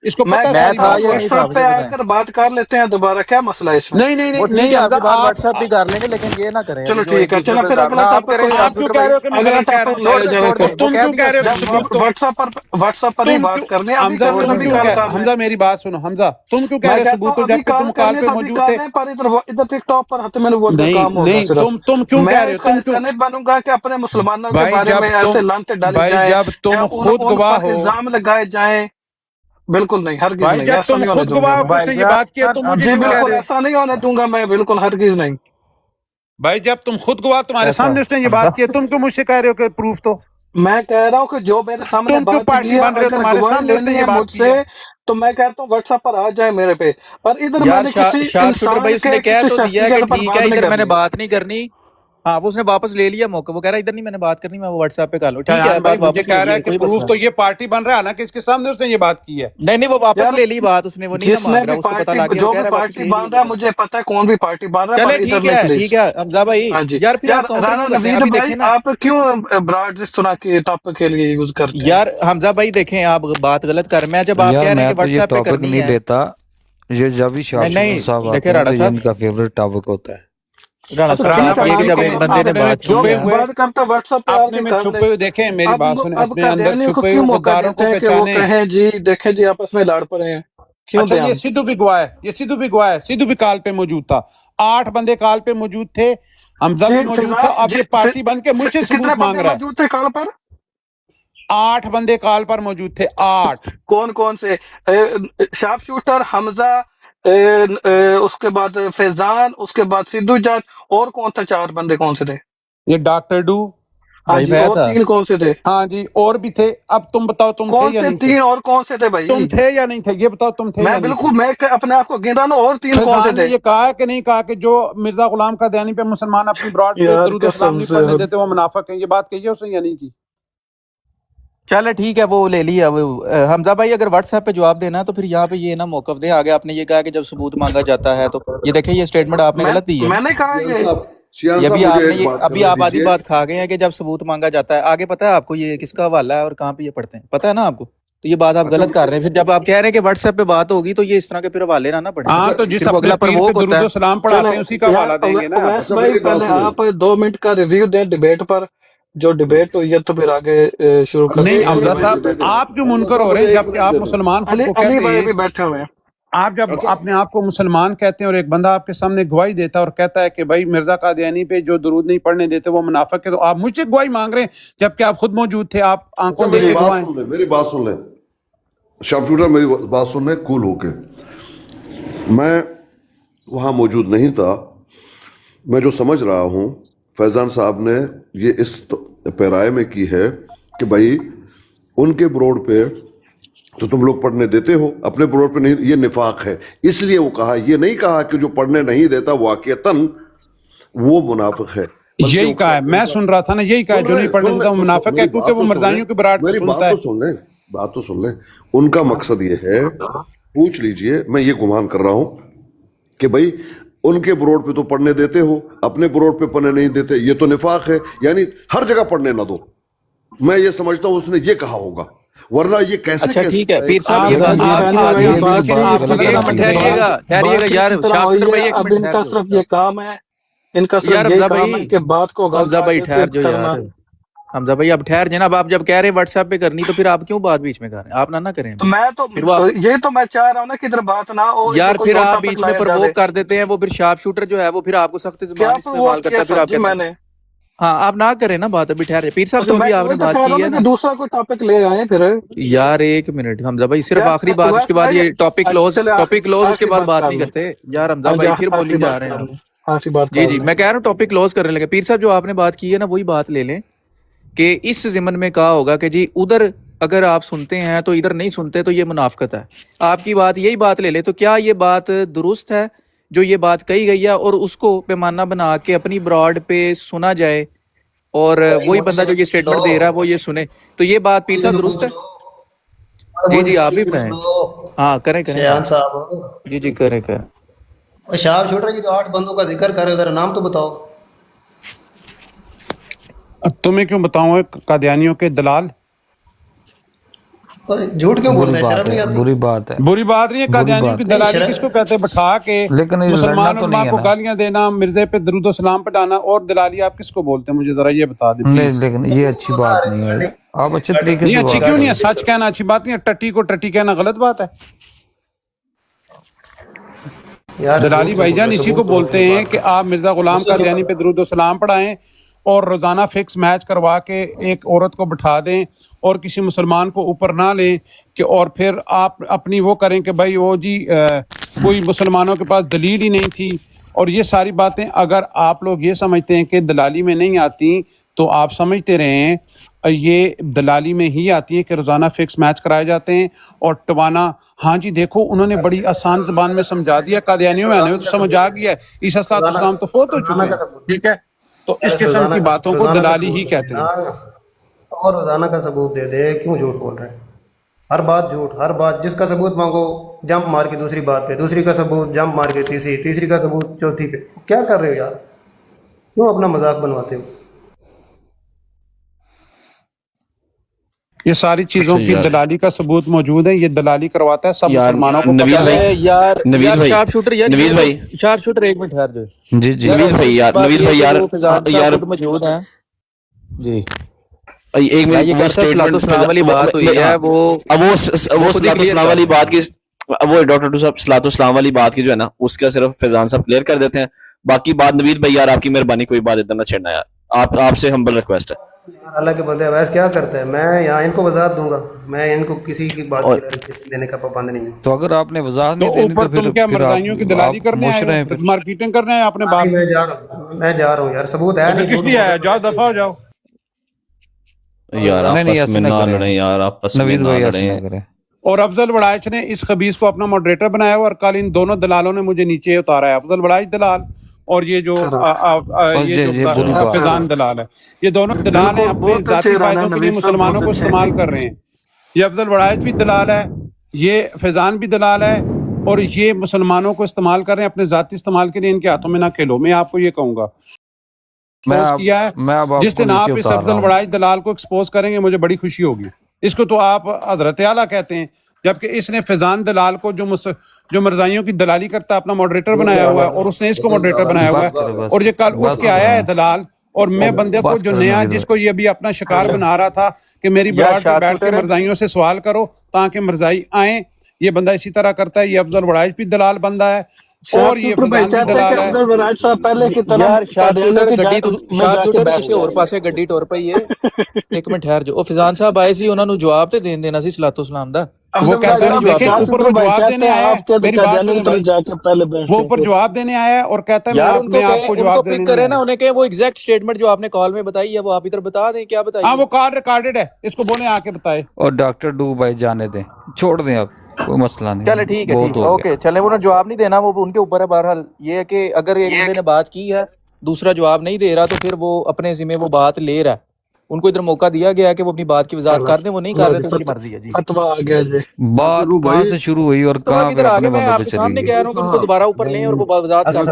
اس کو میں پتہ ہے میں ساری کہتا تھا ہوں بات. یا نہیں واٹس تھا ایپ پہ مجھے آ بتائیں. کر بات کر لیتے ہیں دوبارہ. کیا مسئلہ ہے اس میں؟ نہیں نہیں وہ نہیں ٹھیک نہیں ہے، آپ حمزہ کی بات آپ واٹس ایپ بھی کر لیں گے، لیکن یہ نہ کریں چلو ابھی جو ٹھیک ایک ہے. دوسرے چلو پہ پھر الزام. نہ اگلا آپ ٹاپک کریں کوئی آپ شاہ کیوں ٹوٹر کہہ بھائی. رہے ہو کہ میں اگلا غلط کہہ رہا ٹاپک ہوں؟ چھوڑ لایا دیں جائے چھوڑ پھر. دیں، وہ تم کہہ کیوں دیا کہہ اس رہے ہو نے. کہ جب ثبوت دو؟ واٹس ایپ پر ہی تم بات کرنی ہے. ابھی حمزہ کرو تم ابھی کیوں کال کر لیں. حمزہ میری بات سنو. حمزہ تم کیوں کہہ میں رہے ہو کہتا ثبوت ہوں دو ابھی جبکہ کال تم کال کرنی ہے پہ تو ابھی موجود کر تھے؟ لیں، پر ادھر ٹک ٹاک پر ختم نبوت کا نہیں کام ہوگا نہیں، صرف. تم کیوں میں کہہ رہے اس ہو؟ کا تم کیوں سند بنوں گا کہ اپنے مسلمانوں کے بھائی بارے میں ایسے لانتیں ڈالی جائیں جب یا تم خود ان گواہ پر ہو، الزام لگائے جائیں. بالکل نہیں، ہرگز بھائی نہیں. جب ایسا تم نہیں ہونے خود دوں گا گواہ ہو میں. کہ اس نے یہ بات کی ہے، تم مجھے جی کیوں کہہ بالکل رہے ہو؟ ایسا نہیں ہونے دوں گا میں، بالکل ہرگز نہیں. بھائی جب تم خود گواہ، تمہارے کیسا سامنے اس نے یہ حمزہ؟ بات کی ہے، تم کیوں مجھ سے کہہ رہے ہو کہ پروف تو؟ میں کہہ رہا ہوں کہ جو میرے سامنے تم کیوں بات پارٹی کی ہے، بن رہے ہو؟ اگر تمہارے گواہی سامنے اس نے لینی یہ ہے بات مجھ کی سے ہے. تو میں کہتا ہوں واٹس ایپ پر آ جائے میرے پہ. پر ادھر میں یار نے کسی شاہ ٹوٹر بھائی انسان اس کے نے کہہ کسی تو دیا ہے کہ شخصیت پر ٹھیک ہے، بات نہیں ادھر میں نے کرنی. بات نہیں کرنی. ہاں وہ اس نے واپس لے لیا موقع، وہ کہہ رہا ہے ادھر نہیں میں نے بات کرنی، میں وہ واٹس ایپ پہ کر لوں. ٹھیک ہے شایان بھائی بات مجھے واپس کہہ لے رہا ہے لی، کہ کوئی پروف مسئلہ تو نہیں. یہ پارٹی بن رہا ہے نا کہ اس کے سامنے اس نے یہ بات کی ہے. نہیں وہ واپس یار لے لی بات اس نے، وہ نہیں نا جس مان نے رہا، بھی اس کو پتا پارٹی لگ گیا، وہ جو کہہ بھی رہا ہے واپس پارٹی لے بان لیا رہا ہے میں نے. مجھے پتہ ہے کون بھی پارٹی بان رہا ہے، چلے پر ادھر نہیں پلیز. ٹھیک ہے حمزہ بھائی، ہاں جی یار پھر یار آپ کاؤنٹر رانا کیوں کرتے ہیں؟ نوید ابھی بھائی دیکھیں نا آپ کیوں براڈ اس طرح کے ٹاپک کے لیے یوز کرتے ہیں؟ یار حمزہ بھائی دیکھیں آپ بات غلط کر، میں جب آپ یار کہہ رہے ہیں میں کہ تو واٹس یہ ایپ پہ ٹاپک کرنی نہیں ہے. لیتا، یہ جب بھی شارپ شوٹر صاحب نہیں دیکھیں آتے ہیں رانا تو یہ صاحب، ان کا فیوریٹ ٹاپک ہوتا ہے. رانا تو صاحب رانا بات ٹھیک ہے یہ ہے صاحب کہ جب نا، دیکھیں ایک تو بندے اب نے اپنے میں بات جو کی چھپے ہے. بھی ہوئے بات کرتا واٹس ایپ پہ آ اپنے کے میں کر لے. چھپے ہوئے دیکھیں میری بات سنیں، اب اپنے اندر قادیانی کو چھپے کیوں ہوئے موقع غداروں دیتے کو ہیں کہ وہ پہچانے. کہیں جی دیکھیں جی آپس میں لڑ پڑے ہیں، کیوں اچھا دیں یہ ہم؟ سدھو بھی گواہ ہے، یہ سدھو بھی گواہ ہے، سدھو بھی کال پہ موجود تھا، 8 بندے کال پہ موجود تھے، حمزہ جی بھی موجود تھا. فضان اب جی یہ پارٹی بن کے مجھ سے کتنے ثبوت مانگ بندے رہا ہے. موجود تھے کال پر؟ 8 بندے کال پر موجود تھے، 8. کون کون سے؟ شارپ شوٹر حمزہ، اس کے بعد فیضان، اس کے بعد سدھو جٹ، اور کون تھا؟ 4 بندے کون سے تھے؟ یہ ڈاکٹر ڈو، ہاں بھائی جی، میں اور تھا. 3 کون سے تھے؟ ہاں جی اور بھی تھے. اب تم بتاؤ تم تھے کون یا سے نہیں تھے؟ 3 اور کون سے تھے تم بھائی؟ تھے یا نہیں تھے یہ بتاؤ، تم تھے میں یا نہیں تھے؟ بالکل میں اپنے آپ کو گن رہا ہوں، اور 3 کون سے فیضان نے تھے؟ یہ کہا ہے کہ نہیں کہا کہ جو مرزا غلام قادیانی پہ مسلمان اپنی براڈ پہ یار درود و سلام قسم نہیں سے پڑھنے دیتے وہ منافق ہیں، یہ بات کہی ہے اس نے یا نہیں کی؟ چلے ٹھیک ہے وہ لے لیا. حمزہ بھائی اگر واٹس ایپ پہ جواب دینا تو پھر یہاں پہ یہ نا موقف دیں. آگے آپ نے یہ کہا کہ جب ثبوت مانگا جاتا ہے تو یہ دیکھیں یہ اسٹیٹمنٹ آپ نے میں غلط دی ہے نا. میں نے کہا شیان یہ صاحب، شیان یہ صاحب ابھی مجھے آپ نے ایک بات ابھی کرنے آپ آدھی دیجئے. بات کھا گئے ہیں کہ جب ثبوت مانگا جاتا ہے. آگے پتہ ہے آپ کو یہ کس کا حوالہ ہے اور کہاں پہ یہ پڑھتے ہیں؟ پتہ ہے نا آپ کو؟ تو یہ بات آپ اچھا غلط کر رہے ہیں. پھر جب آپ کہہ رہے ہیں کہ واٹس ایپ پہ بات ہوگی تو یہ اس طرح کے پھر حوالے نہ پڑھیں، ہاں اچھا تو جس پھر وہ اپنے اگلا پیر پہ پرووک ہوتا درود ہے. و سلام پڑھاتے ہیں اسی کا یار حوالہ دیں گے نا. ویس اچھا بھائی میری بات پہلے سنیں. آپ 2 منٹ کا ریویو دیں ڈیبیٹ پر، جو ڈیبیٹ ہوئی ہے تو پھر آگے شروع اچھا کرتے نہیں ہیں ایک علی حمزہ منٹ بھائی مجھے سے صاحب دے پہلے. دیں. آپ کیوں حمزہ منکر صاحب ہو رہے مجھے ہیں ایک جبکہ منٹ آپ دے دیں. مسلمان خود کو علی کہتے بھائی ہیں؟ بھی بیٹھے ہوئے ہیں. آپ جب اچھا اپنے آپ کو مسلمان کہتے ہیں اور ایک بندہ آپ کے سامنے گواہی دیتا ہے اور کہتا ہے کہ بھائی مرزا قادیانی پہ جو درود نہیں پڑھنے دیتے وہ منافق ہے، تو آپ مجھ سے گواہی مانگ رہے ہیں جبکہ آپ خود موجود تھے، آپ اچھا آنکھوں میری دیکھے بات گواہ ہیں. سن لیں، میری بات سن لیں. شارپ شوٹر میری بات سن لیں کول ہو کے. میں وہاں موجود نہیں تھا. میں جو سمجھ رہا ہوں فیضان صاحب نے یہ اس پیرائے میں کی ہے کہ بھائی ان کے بروڈ پہ تو تم لوگ پڑھنے دیتے ہو، اپنے بروڈ پہ نہیں، یہ نفاق ہے. اس لیے وہ کہا، یہ نہیں کہا کہ جو پڑھنے نہیں دیتا واقعتاً وہ منافق ہے، بلکہ یہی کہا ہے، میں سن رہا تھا نا، یہی کہا ہے جو نہیں پڑھنے دیتا وہ منافق ہے میری کیونکہ بات وہ تو سن لیں، مرزائیوں کے براٹ سے میری سنتا بات ہے. تو سن لیں، بات تو سن لیں. ان کا مقصد یہ ہے، پوچھ لیجئے، میں یہ گمان کر رہا ہوں کہ بھائی ان کے بروڈ پہ تو پڑھنے دیتے ہو، اپنے بروڈ پہ پڑھنے نہیں دیتے، یہ تو نفاق ہے، یعنی ہر جگہ پڑھنے نہ دو. میں یہ سمجھتا ہوں اس نے یہ کہا ہوگا، ورنہ یہ کیسے اچھا کہہ ٹھیک ہے سکتا ہے پیر کہ صاحب آپ یہ لیکن آپ کی خانی بات بھائی یہ ٹھیک بھی ہے. تو بات آپ غلط ایک کر منٹ دی نا. ٹھہریے گا یار. اسی طرح شارپ شوٹر ہوئی ہے. بھائی ایک اب منٹ ان کا ٹھہر صرف جاؤ. یہ کام ہے، ان کا صرف یار یہی حمزہ کام ہے بھائی، کہ بات کو غلط حمزہ بھائی آگے سے ٹھہر جو کرنا. یار. حمزہ بھائی اب ٹھہر جائیں. اب آپ جب کہہ رہے ہیں واٹس ایپ پہ کرنی تو پھر آپ کیوں بات بیچ میں کر رہے ہیں؟ آپ نہ کریں تو ابھی. میں تو پھر وہ یہ تو میں چاہ رہا ہوں نا کہ ادھر بات نہ ہو، ادھر یار کوئی پھر اور آپ ٹاپک بیچ میں لایا جائے. پرووک کر دیتے ہیں. وہ پھر شارپ شوٹر جو ہے وہ پھر آپ کو سخت کیا زبان وہ استعمال کرتا کیا ہے. پھر تھا آپ جی کہتے میں ہیں نے؟ ہاں آپ نہ کریں نا بات. ابھی ٹھہرے پیر صاحب تو جو میں ابھی آپ نے وہی تو بات کہہ رہا ہوں کی نا ہے نا. کہ دوسرا کوئی ٹاپک لے آئے پھر. یار ایک منٹ حمزہ بھائی، صرف یار آخری بات، اس کے ویس بعد بھائی یہ ٹاپک کلوز، چلے ٹاپک کلوز، اس کے آخری بعد بات بات کر نہیں لیں. کرتے. یار حمزہ ہاں جی بھائی پھر بولی آخری جا بات رہے ہیں کر آپ. لیں، آخری بات جی کر جی لیں. میں کہہ رہا ہوں ٹاپک کلوز کرنے لگے. پیر صاحب جو آپ نے بات کی ہے نا وہی بات لے لیں کہ اس ضمن میں کہا ہوگا کہ جی ادھر اگر آپ سنتے ہیں تو ادھر نہیں سنتے تو یہ منافقت ہے. آپ کی بات یہی بات لے لیں. تو کیا یہ بات درست ہے جو یہ بات کہی گئی ہے اور اس کو پیمانہ بنا کے اپنی براڈ پہ سنا جائے اور وہی بندہ جو یہ اسٹیٹمنٹ دے رہا ہے وہ یہ سنے؟ تو یہ بات پیر صاحب درست ہے؟ جی جی آپ بھی بتائیں. ہاں کریں شیان بات. صاحب، جی جی کریں. شہاب شوٹر کی تو 8 بندوں کا ذکر کرے، ذرا نام تو بتاؤ. اب تمہیں کیوں بتاؤں قادیانیوں کے دلال؟ جھوٹ کیوں بری بولتے ہیں؟ بات شرم نہیں ہے، آتی؟ بری بات ہے، بری بات نہیں ہے. بری قادیانیوں کی بات ہے. نہیں دلالی شرم. کس کو کہتے ہیں؟ بٹھا کے لیکن یہ لڑنا مسلمان تو علماء نہیں ہے کو نا. گالیاں دینا، مرزے پہ درود و سلام پڑھانا، اور دلالی آپ کس کو بولتے ہیں؟ مجھے ذرا یہ بتا دیں نہیں پلیز. لیکن یہ اچھی ہوتا بات ہے نہیں ہے. آپ اچھے گاڑی طریقے نہیں سے اچھی بات کیوں نہیں کریں. ہے؟ سچ کہنا اچھی بات نہیں ہے. ٹٹی کو ٹٹی کہنا غلط بات ہے. یار دلالی جھوٹ کیوں بھائی بول جان رہے؟ اسی کو ثبوت تو ہو بولتے میری ہیں بات کہ کا. آپ مرزا غلام غصے کیوں قادیانی کر پہ رہے درود و سلام پڑھائیں اور روزانہ فکس میچ کروا کے ایک عورت کو بٹھا دیں اور کسی مسلمان کو اوپر نہ لیں کہ اور پھر آپ اپنی وہ کریں کہ بھائی وہ جی کوئی مسلمانوں کے پاس دلیل ہی نہیں تھی. اور یہ ساری باتیں اگر آپ لوگ یہ سمجھتے ہیں کہ دلالی میں نہیں آتی تو آپ سمجھتے رہیں یہ دلالی میں ہی آتی ہے کہ روزانہ فکس میچ کرائے جاتے ہیں اور ٹوانا. ہاں جی دیکھو انہوں نے بڑی آسان زبان میں سمجھا دیا. قادیانیوں میں آنے میں تو سمجھ آ گیا ہے. عیسیٰ السلام تو فوت ہو روزانہ چکے ہیں. کا ثبوت. ٹھیک ہے تو اس قسم کی باتوں کو دلالی ہی کہتے ہیں. اور روزانہ کا ثبوت دے دے, کیوں جھوٹ بول رہے ہیں؟ ہر بات جھوٹ, ہر بات. جس کا ثبوت مانگو جمپ مار کے دوسری بات پہ, دوسری کا ثبوت جمپ مار کے تیسری کا ثبوت چوتھی پہ. کیا کر رہے ہو یار؟ کیوں اپنا مذاق بنواتے ہو؟ یہ ساری چیزوں کی دلالی کا ثبوت موجود ہے. یہ دلالی کرواتا ہے سب یار مسلمانوں کو. نوید بھائی یار نوید یار بھائی شارپ شوٹر یار نوید بھائی شارپ شوٹر ایک منٹ ٹھہر جو جی جی نوید بھائی یار نوید بھائی یار یار موجود ہیں جی. ایک میں یہ منٹ وہ کہتا صلاۃ السلام والی بات ہوئی ہے, وہ اب وہ صلاۃ السلام والی بات کی, وہ ڈاکٹر صاحب صلاۃ السلام والی بات کی جو ہے نا اس کا صرف فیضان صاحب کلیئر کر دیتے ہیں. باقی بات نوید بھائی یار آپ کی مہربانی کوئی بات ادھر نہ چھیڑنا یار, آپ سے ہمبل ریکویسٹ ہے. اللہ کے بندے اویس کیا کرتا ہے؟ میں یہاں ان کو وضاحت دوں گا, میں ان کو کسی کی بات دینے کا پابند نہیں ہوں. تو اگر آپ نے وضاحت تو نہیں دینی اوپر تم کیا مرزائیوں کی دلالی کرنے آئے ہو, ہیں مارکیٹنگ کرنے آئے اپنے باپ میں جا رہا ہوں یار, ثبوت ہے نہیں. کس لیے آیا؟ جاؤ دفعہ ہو جاؤ یار آپس میں نہ لڑیں یار, آپس میں نوید نہ بھائی لڑیں. ایسا نہ کریں. اور افضل بڑائچ نے اس خبیث کو اپنا ماڈریٹر بنایا ہوا, اور کل ان دونوں دلالوں نے مجھے نیچے اتارا ہے. افضل بڑائچ دلال اور یہ جو فیضان دلال ہے, یہ دونوں دلال ہیں اپنے ذاتی فائدوں کے لیے مسلمانوں کو استعمال کر رہے ہیں. یہ افضل بڑائچ بھی دلال ہے, یہ فیضان بھی دلال ہے, اور یہ مسلمانوں کو استعمال کر رہے ہیں اپنے ذاتی استعمال کے لیے. ان کے ہاتھوں میں نہ کھیلو. میں آپ کو یہ کہوں گا کیا ہے, جس دن آپ اس افضل بڑائچ دلال کو ایکسپوز کریں گے مجھے بڑی خوشی ہوگی. اس کو تو آپ حضرت اعلیٰ کہتے ہیں, جبکہ اس نے فیضان دلال کو جو مرزائیوں کی دلالی کرتا ہے اپنا ماڈریٹر بنایا ہوا ہے, اور اس نے اس کو ماڈریٹر بنایا ہوا ہے, اور یہ کل اٹھ کے آیا ہے دلال. اور میں بندے کو جو نیا جس کو یہ ابھی اپنا شکار بنا رہا تھا کہ میری براڈ پہ بیٹھ کے مرزائیوں سے سوال کرو تاکہ مرزائی آئیں, یہ بندہ اسی طرح کرتا ہے. یہ افضل بڑائچ بھی دلال بندہ ہے, اور یہ فیضان بھی دلال ہے. یار شارپ شوٹر گڈی تو شارپ شوٹر کسی اور پاسے گڈی ٹور پئی ہے. ایک منٹ ٹھہر جو. او فیضان صاحب آئے سی, انہاں نو جواب تے دین دینا سی صلاۃ السلام دا. وہ کہتا ہے دیکھیں اوپر وہ جواب دینے آیا ہے, میری بات وہ اوپر جواب دینے آیا ہے اور کہتا ہے یار میں آپ کو جواب پک کرے نا, انہیں کہیں وہ ایگزیکٹ سٹیٹمنٹ جو آپ نے کال میں بتائی ہے وہ آپ ادھر بتا دیں. کیا بتائیے؟ ہاں وہ کال ریکارڈڈ ہے, اس کو بولیں آ کے بتائے. اور ڈاکٹر ڈو بھائی جانے دیں, چھوڑ دیں, آپ کوئی مسئلہ نہیں. چلے ٹھیک ہے, اوکے چلے. انہوں نے جواب نہیں دینا, وہ ان کے اوپر ہے. بہرحال یہ ہے کہ اگر ایک بندے نے بات کی ہے, دوسرا جواب نہیں دے رہا, تو پھر وہ اپنے ذمہ وہ بات لے رہا ہے. ان کو ادھر موقع دیا گیا ہے کہ وہ اپنی بات کی وضاحت کر دیں, وہ نہیں کر رہے تو ان کی مرضی ہے. جی فتویٰ آ گیا جی. بات کہاں سے شروع ہوئی اور کہاں پہ اپنے میں آپ بندے کے پہ سامنے چلی کہہ گئی. رہا ہوں کہ ان کو دوبارہ اوپر لیں اور وہ وضاحت کر دیں.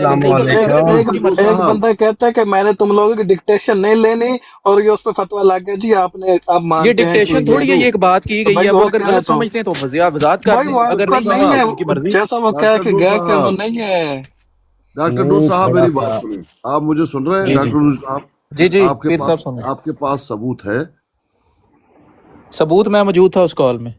ایک بندہ کہتا ہے کہ میں نے تم لوگوں کی ڈکٹیشن نہیں لینی, اور یہ اس پہ فتویٰ لگ گیا جی آپ نے اب مان. یہ ڈکٹیشن تھوڑی ہے, یہ ایک بات کی گئی ہے. وہ اگر غلط سمجھتے ہیں تو وضاحت کر دیں, اگر نہیں ہے ان کی مرضی. جیسا وہ کہہ کے گیا کہ وہ نہیں ہے. ڈاکٹر ڈو صاحب میری بات سنیں, آپ مجھے سن رہے ہیں ڈاکٹر ڈو صاحب؟ جی جی آپ کے پاس ثبوت ہے؟ ثبوت میں موجود تھا اس کال میں.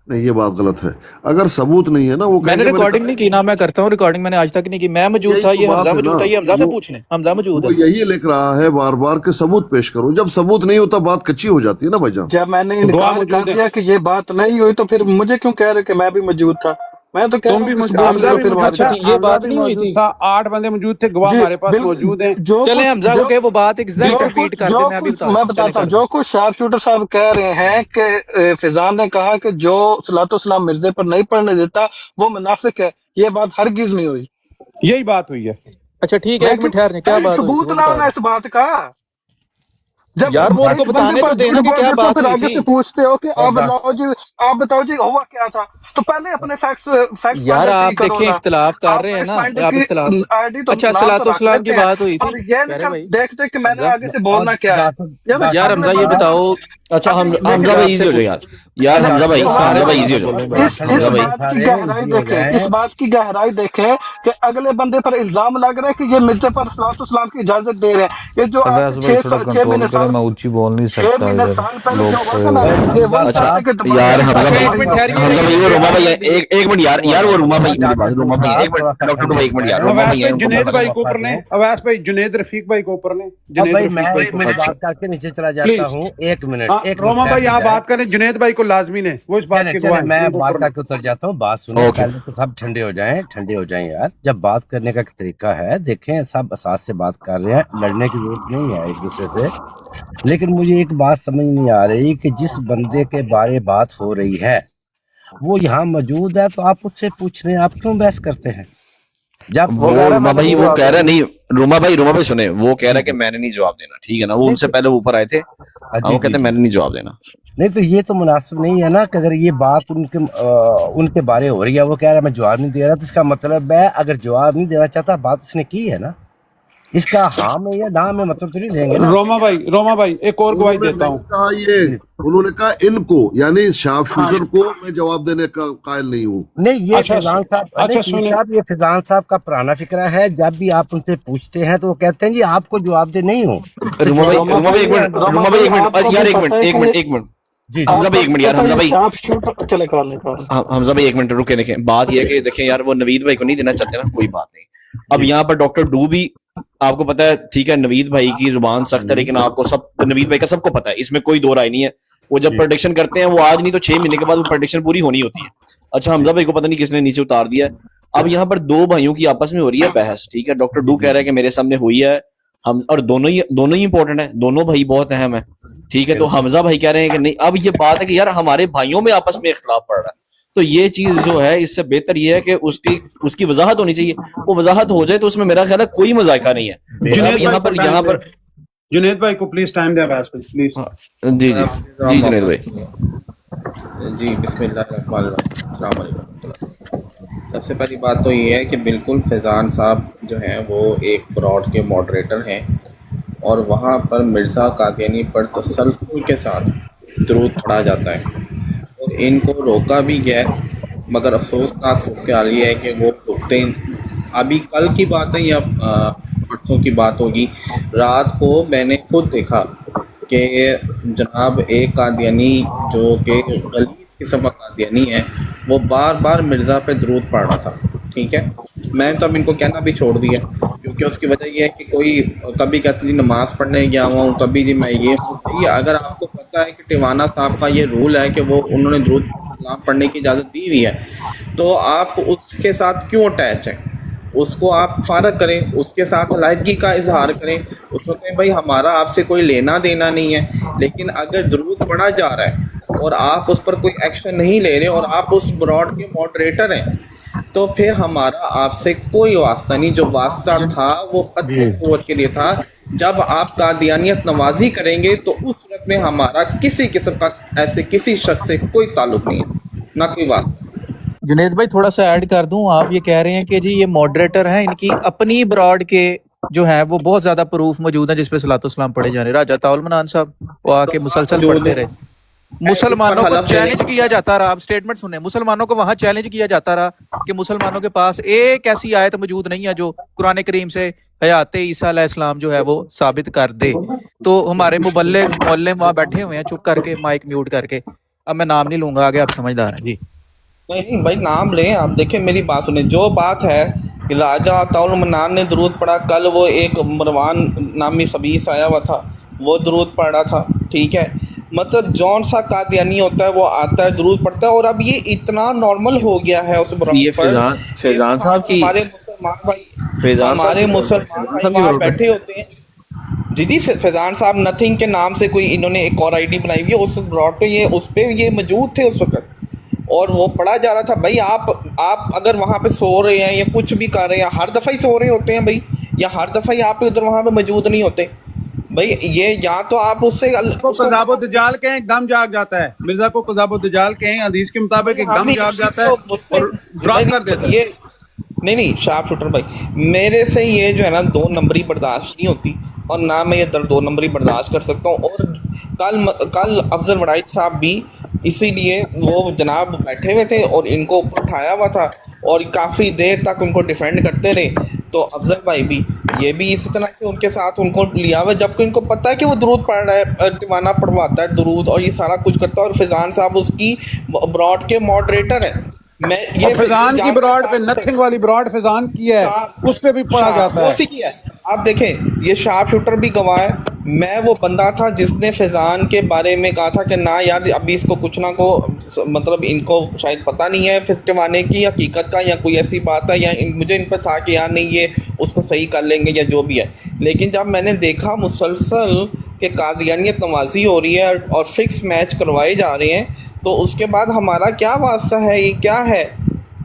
نہیں, یہ بات غلط ہے. اگر ثبوت نہیں ہے نا, وہ میں نے ریکارڈنگ نہیں کی نا, میں کرتا ہوں ریکارڈنگ, میں نے آج تک نہیں کی. میں موجود تھا, یہ حمزہ موجود تھا, یہ حمزہ سے پوچھ لیں, حمزہ موجود ہے. وہ یہی لکھ رہا ہے بار بار کہ ثبوت پیش کرو. جب ثبوت نہیں ہوتا بات کچی ہو جاتی ہے نا بھائی جان. جب میں نے انکار کر دیا کہ یہ بات نہیں ہوئی تو پھر مجھے کیوں کہہ رہے کہ میں بھی موجود تھا؟ میں تو تم بھی موجود تھا, یہ بات نہیں ہوئی تھی. 8 بندے موجود تھے, گواہ ہمارے پاس موجود ہیں. چلیں حمزہ کو کہ وہ بات ایگزیکٹ ریپیٹ کر دیں. میں بتاتا ہوں جو کچھ شارپ شوٹر صاحب کہہ رہے ہیں کہ فیضان نے کہا کہ جو صلاۃ السلام مرزے پر نہیں پڑھنے دیتا وہ منافق ہے, یہ بات ہرگز نہیں ہوئی. یہی بات ہوئی ہے. اچھا ٹھیک ہے, ایک منٹ ٹھہر جائیں. کیا بات ثبوت لانا اس بات کا. یار وہ ان کو بتانے تو دینا کہ کیا بات ہوئی تھی. آگے سے پوچھتے ہو کہ اب آپ بتاؤ جی ہوا کیا تھا, تو پہلے اپنے فیکٹس یار آپ دیکھیں اختلاف کر رہے ہیں نا آپ اختلاف. اچھا صلاۃ السلام کی بات ہوئی تھی, دیکھتے کہ میں نے آگے سے بولنا کیا ہے. یار حمزہ یہ بتاؤ. اچھا حمزہ بھائی ایزی ہو جائے یار, یار حمزہ بھائی ایزی ہو جائے. اس بات کی گہرائی دیکھیں کہ اگلے بندے پر الزام لگ رہا ہے کہ یہ مرزے پر صلاۃ السلام کی اجازت دے رہے ہیں. یہ جو میں اونچی بول نہیں سکتا یار. حمزہ بھائی وہ روما بھائی ایک منٹ یار وہ روما بھائی روما بھائی ایک منٹ, ڈاکٹر ڈو بھائی ایک منٹ یار. روما بھائی جنید بھائی کو اوپر لیں, اویس بھائی جنید رفیق بھائی کو اوپر لیں. میں بات کر کے نیچے چلا جاتا ہوں. ایک منٹ روما بھائی آپ بات کریں, جنید بھائی کو لازمی نے وہ اس بات کے گواہ. میں بات کر کے اتر جاتا ہوں. بات سنیں پہلے تو سب ٹھنڈے ہو جائیں یار. جب بات کرنے کا ایک طریقہ ہے, دیکھیں سب اساس سے بات کر رہے ہیں, لڑنے کی ضرورت نہیں ہے ایک دوسرے سے. لیکن مجھے ایک بات سمجھ نہیں آ رہی کہ جس بندے کے بارے بات ہو رہی ہے وہ یہاں موجود ہے, تو آپ اس سے پوچھ رہے ہیں, آپ کیوں بحث کرتے ہیں؟ جب بھائی وہ کہہ رہا نہیں, روما بھائی سنے، وہ کہہ رہا ہے کہ میں نے نہیں جواب دینا، ٹھیک ہے نا، وہ ان سے پہلے اوپر آئے تھے، وہ کہتے ہیں میں نے نہیں جواب دینا. نہیں تو یہ تو مناسب نہیں ہے نا کہ اگر یہ بات ان کے بارے ہو رہی ہے، وہ کہہ رہا ہے میں جواب نہیں دے رہا، تو اس کا مطلب ہے اگر جواب نہیں دینا چاہتا بات اس نے کی ہے نا، اس کا ہاں میں یا نہ میں مطلب تو نہیں دیں گے نا. روما بھائی ایک اور گواہی دیتا ہوں. انہوں نے کہا ان کو، یعنی شارپ شوٹر کو میں جواب دینے کا قائل نہیں ہوں. نہیں یہ فیضان صاحب، یہ فیضان صاحب کا پرانا فکرہ ہے، جب بھی آپ ان سے پوچھتے ہیں تو وہ کہتے ہیں جی آپ کو جواب دے نہیں ہو. روما بھائی ایک منٹ یار، ایک منٹ جی حمزہ بھائی ایک منٹ یار، حمزہ بھائی چلے کر لیں. حمزہ بھائی ایک منٹ رکے، دیکھیں بات یہ ہے کہ دیکھیں یار وہ نوید بھائی کو نہیں دینا چاہتے نا، کوئی بات نہیں. اب یہاں پر ڈاکٹر ڈو بھی آپ کو پتا ہے، ٹھیک ہے، نوید بھائی کی زبان سخت ہے، لیکن آپ کو سب نوید بھائی کا سب کو پتا ہے، اس میں کوئی دو رائے نہیں ہے. وہ جب پریڈکشن کرتے ہیں وہ آج نہیں تو 6 مہینے کے بعد وہ پریڈکشن پوری ہونی ہوتی ہے. اچھا حمزہ بھائی کو پتہ نہیں کس نے نیچے اتار دیا ہے. اب یہاں پر دو بھائیوں کی آپس میں ہو رہی ہے بحث، ٹھیک ہے، ڈاکٹر ڈو کہہ رہا ہے کہ میرے سامنے ہوئی ہے، ہم اور دونوں ہی امپورٹنٹ ہیں، دونوں بھائی بہت اہم ہیں، ٹھیک ہے. تو حمزہ بھائی کہہ رہے ہیں کہ نہیں. اب یہ بات ہے کہ یار ہمارے بھائیوں میں آپس میں اختلاف پڑ رہا ہے، تو یہ چیز جو ہے اس سے بہتر یہ ہے کہ اس کی وضاحت ہونی چاہیے. وہ وضاحت ہو جائے تو اس میں میرا خیال ہے کوئی مذائقہ نہیں ہے. یہاں پر جنید بھائی کو پلیز ٹائم دیں بحث پہ پلیز. جی جنید بھائی. جی بسم اللہ الرحمن الرحیم. السلام علیکم. سب سے پہلی بات تو یہ ہے کہ بالکل فیضان صاحب جو ہیں وہ ایک براڈ کے ماڈریٹر ہیں، اور وہاں پر مرزا قادیانی پر تسلسل کے ساتھ درود پڑھا جاتا ہے، اور ان کو روکا بھی گیا ہے، مگر افسوسناک صورتحال یہ ہے کہ وہ رکتے. ابھی کل کی بات ہے یا پرسوں کی بات ہوگی، رات کو میں نے خود دیکھا کہ جناب ایک قادیانی جو کہ غلیظ قسم کا قادیانی ہے، وہ بار بار مرزا پہ درود پڑھ رہا تھا. ٹھیک ہے، میں تو اب ان کو کہنا بھی چھوڑ دیا، کیونکہ اس کی وجہ یہ ہے کہ کوئی کبھی کہتے ہیں نماز پڑھنے گیا ہوا ہوں، کبھی جی میں یہ ہوں. اگر آپ کو پتہ ہے کہ ٹیوانا صاحب کا یہ رول ہے کہ وہ انہوں نے درود سلام پڑھنے کی اجازت دی ہوئی ہے، تو آپ اس کے ساتھ کیوں اٹیچ ہیں؟ اس کو آپ فارغ کریں، اس کے ساتھ علیحدگی کا اظہار کریں، اس کو کہیں بھائی ہمارا آپ سے کوئی لینا دینا نہیں ہے. لیکن اگر درود پڑھا جا رہا ہے اور آپ اس پر کوئی ایکشن نہیں لے رہے اور آپ اس براڈ کے ماڈریٹر ہیں، تو پھر ہمارا آپ سے کوئی واسطہ نہیں. جو واسطہ تھا وہ ختم قوت کے لیے تھا. جب آپ قادیانیت نوازی کریں گے تو اس صورت میں ہمارا کسی قسم کا ایسے کسی شخص سے کوئی تعلق نہیں ہے، نہ کوئی واسطہ. جنید بھائی تھوڑا سا ایڈ کر دوں، آپ یہ کہہ رہے ہیں کہ جی یہ ماڈریٹر ہیں، ان کی اپنی براڈ کے جو ہیں وہ بہت زیادہ پروف موجود ہیں جس پہ صلاۃ والسلام پڑھے جانے. راجہ طاول منان صاحب وہ آ کے مسلسل پڑھتے رہے، مسلمانوں کو چیلنج کیا جاتا رہا. آپ سٹیٹمنٹ سنیں، مسلمانوں کو وہاں چیلنج کیا جاتا رہا کہ مسلمانوں کے پاس ایک ایسی آیت موجود نہیں ہے جو قرآن کریم سے حیات عیسیٰ علیہ السلام جو ہے وہ ثابت کر دے. تو ہمارے مبلغ معلم وہاں بیٹھے ہوئے ہیں چپ کر کے، مائک میوٹ کر کے. اب میں نام نہیں لوں گا، آگے آپ سمجھدار ہیں. جی نہیں بھائی نام لیں آپ. دیکھیں میری بات سنیں، جو بات ہے کہ راجہ طاول منان نے درود پڑھا، کل وہ ایک مروان نامی خبیث آیا ہوا تھا وہ درود پڑھ رہا تھا. ٹھیک ہے، مطلب جون سا قادیانی ہوتا ہے وہ آتا ہے درود پڑھتا ہے، اور اب یہ اتنا نارمل ہو گیا ہے اس براڈ پر. فیضان صاحب کی ہمارے مسلمان بھائی وہاں بیٹھے ہوتے ہیں. جی فیضان صاحب نتھنگ کے نام سے کوئی انہوں نے ایک اور آئی ڈی بنائی ہوئی ہے، اس براڈ پہ یہ موجود تھے اس وقت، اور وہ پڑھا جا رہا تھا. بھائی آپ اگر وہاں پہ سو رہے ہیں یا کچھ بھی کر رہے ہیں، ہر دفعہ ہی سو رہے ہوتے ہیں بھائی، یا ہر دفعہ ہی آپ ادھر وہاں پہ موجود نہیں ہوتے بھائی. یہ یا تو آپ اس سے قذاب و دجال کہیں ایک دم جاگ جاتا ہے، مرزا کو قذاب و دجال کہیں حدیث کے مطابق ایک دم جاگ جاتا ہے اور ڈراپ کر دیتا ہے. نہیں شارپ شوٹر بھائی، میرے سے یہ جو ہے نا 2 نمبری برداشت نہیں ہوتی، اور نہ میں یہ 2 نمبری برداشت کر سکتا ہوں. اور کل افضل وڑائچ صاحب بھی اسی لیے وہ جناب بیٹھے ہوئے تھے اور ان کو اوپر اٹھایا ہوا تھا اور کافی دیر تک ان کو ڈیفینڈ کرتے رہے. تو افضل بھائی بھی یہ بھی اسی طرح سے ان کے ساتھ ان کو لیا ہوا، جبکہ ان کو پتہ ہے کہ وہ درود پڑھ رہا ہے، ٹیوانا پڑھواتا ہے درود اور یہ سارا کچھ کرتا ہے. اور فیضان صاحب اس کی براڈ کے ماڈریٹر ہیں. فیضان کی براڈ پہ نتھنگ والی براڈ فیضان کی ہے، اس پہ بھی پڑھا جاتا ہے. آپ دیکھیں یہ شارپ شوٹر بھی گواہ ہے. میں وہ بندہ تھا جس نے فیضان کے بارے میں کہا تھا کہ نہ یار ابھی اس کو کچھ نہ کو مطلب ان کو شاید پتہ نہیں ہے فسٹوانے کی حقیقت کا، یا کوئی ایسی بات ہے، یا مجھے ان پہ تھا کہ یار نہیں یہ اس کو صحیح کر لیں گے یا جو بھی ہے. لیکن جب میں نے دیکھا مسلسل کہ قادیانیت نوازی ہو رہی ہے اور فکس میچ کروائے جا رہے ہیں، تو اس کے بعد ہمارا کیا واسطہ ہے؟ یہ کیا ہے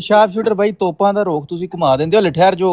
ਸ਼ਾਰਪ ਸ਼ੂਟਰ ਭਾਈ ਤੋਪਾਂ ਦਾ ਰੋਖ ਤੁਸੀਂ ਘੁਮਾ ਦਿੰਦੇ ਹੋ। ਲਠਿਆਰ ਜੋ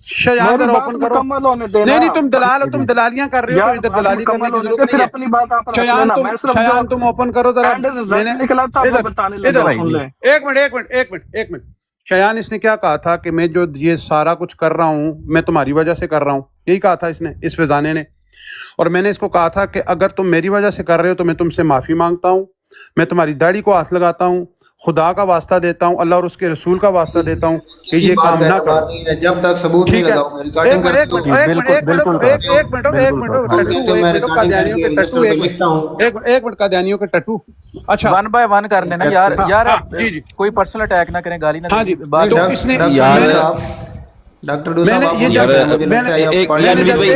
شایان میری ذرا بات اوپن کرو. مکمل ہونے دینا. نہیں نہیں تم دلال ہو, تم دلالیاں کر رہے ہو, تو یار ادھر بات دلالی کرنے مکمل کی ہونے ضرورت دے, نہیں پھر ہے. اپنی بات آپ رکھ شایان لینا. تم میں صرف شایان جو تم اوپن کرو ذرا. اینڈ میں نے رزلٹ نکلا تھا وہ ادھر بتانے ادھر لگا, سن لیں. ایک منٹ. شایان اس نے کیا کہا تھا کہ میں جو یہ سارا کچھ کر رہا ہوں میں تمہاری وجہ سے کر رہا ہوں, یہی کہا تھا اس نے, اس فضانے نے. اور میں نے اس کو کہا تھا کہ اگر تم میری وجہ سے کر رہے ہو تو میں تم سے معافی مانگتا ہوں, میں تمہاری داڑھی کو ہاتھ لگاتا ہوں, خدا کا واسطہ دیتا ہوں, اللہ اور اس کے رسول کا واسطہ دیتا ہوں کہ کسی یہ بات کام کا نہ اعتبار کرو. نہیں ہے جب تک ثبوت نہیں ٹھیک ہے, لگاؤ گے. ریکارڈنگ کرتے ہو ایک منٹ قادیانیوں کے ٹٹو. اچھا ون بائی ون کر لینا یار. یار جی جی کوئی پرسنل اٹیک نہ کریں, گالی نہ ہاں دیں. جی. بات تو اس نے ڈاکٹر ڈو میں صاحب نے آپ یہ مجھے یار لگتا ہے مجھے لگتا ہے آپ یار پڑھیں مجید بھائی,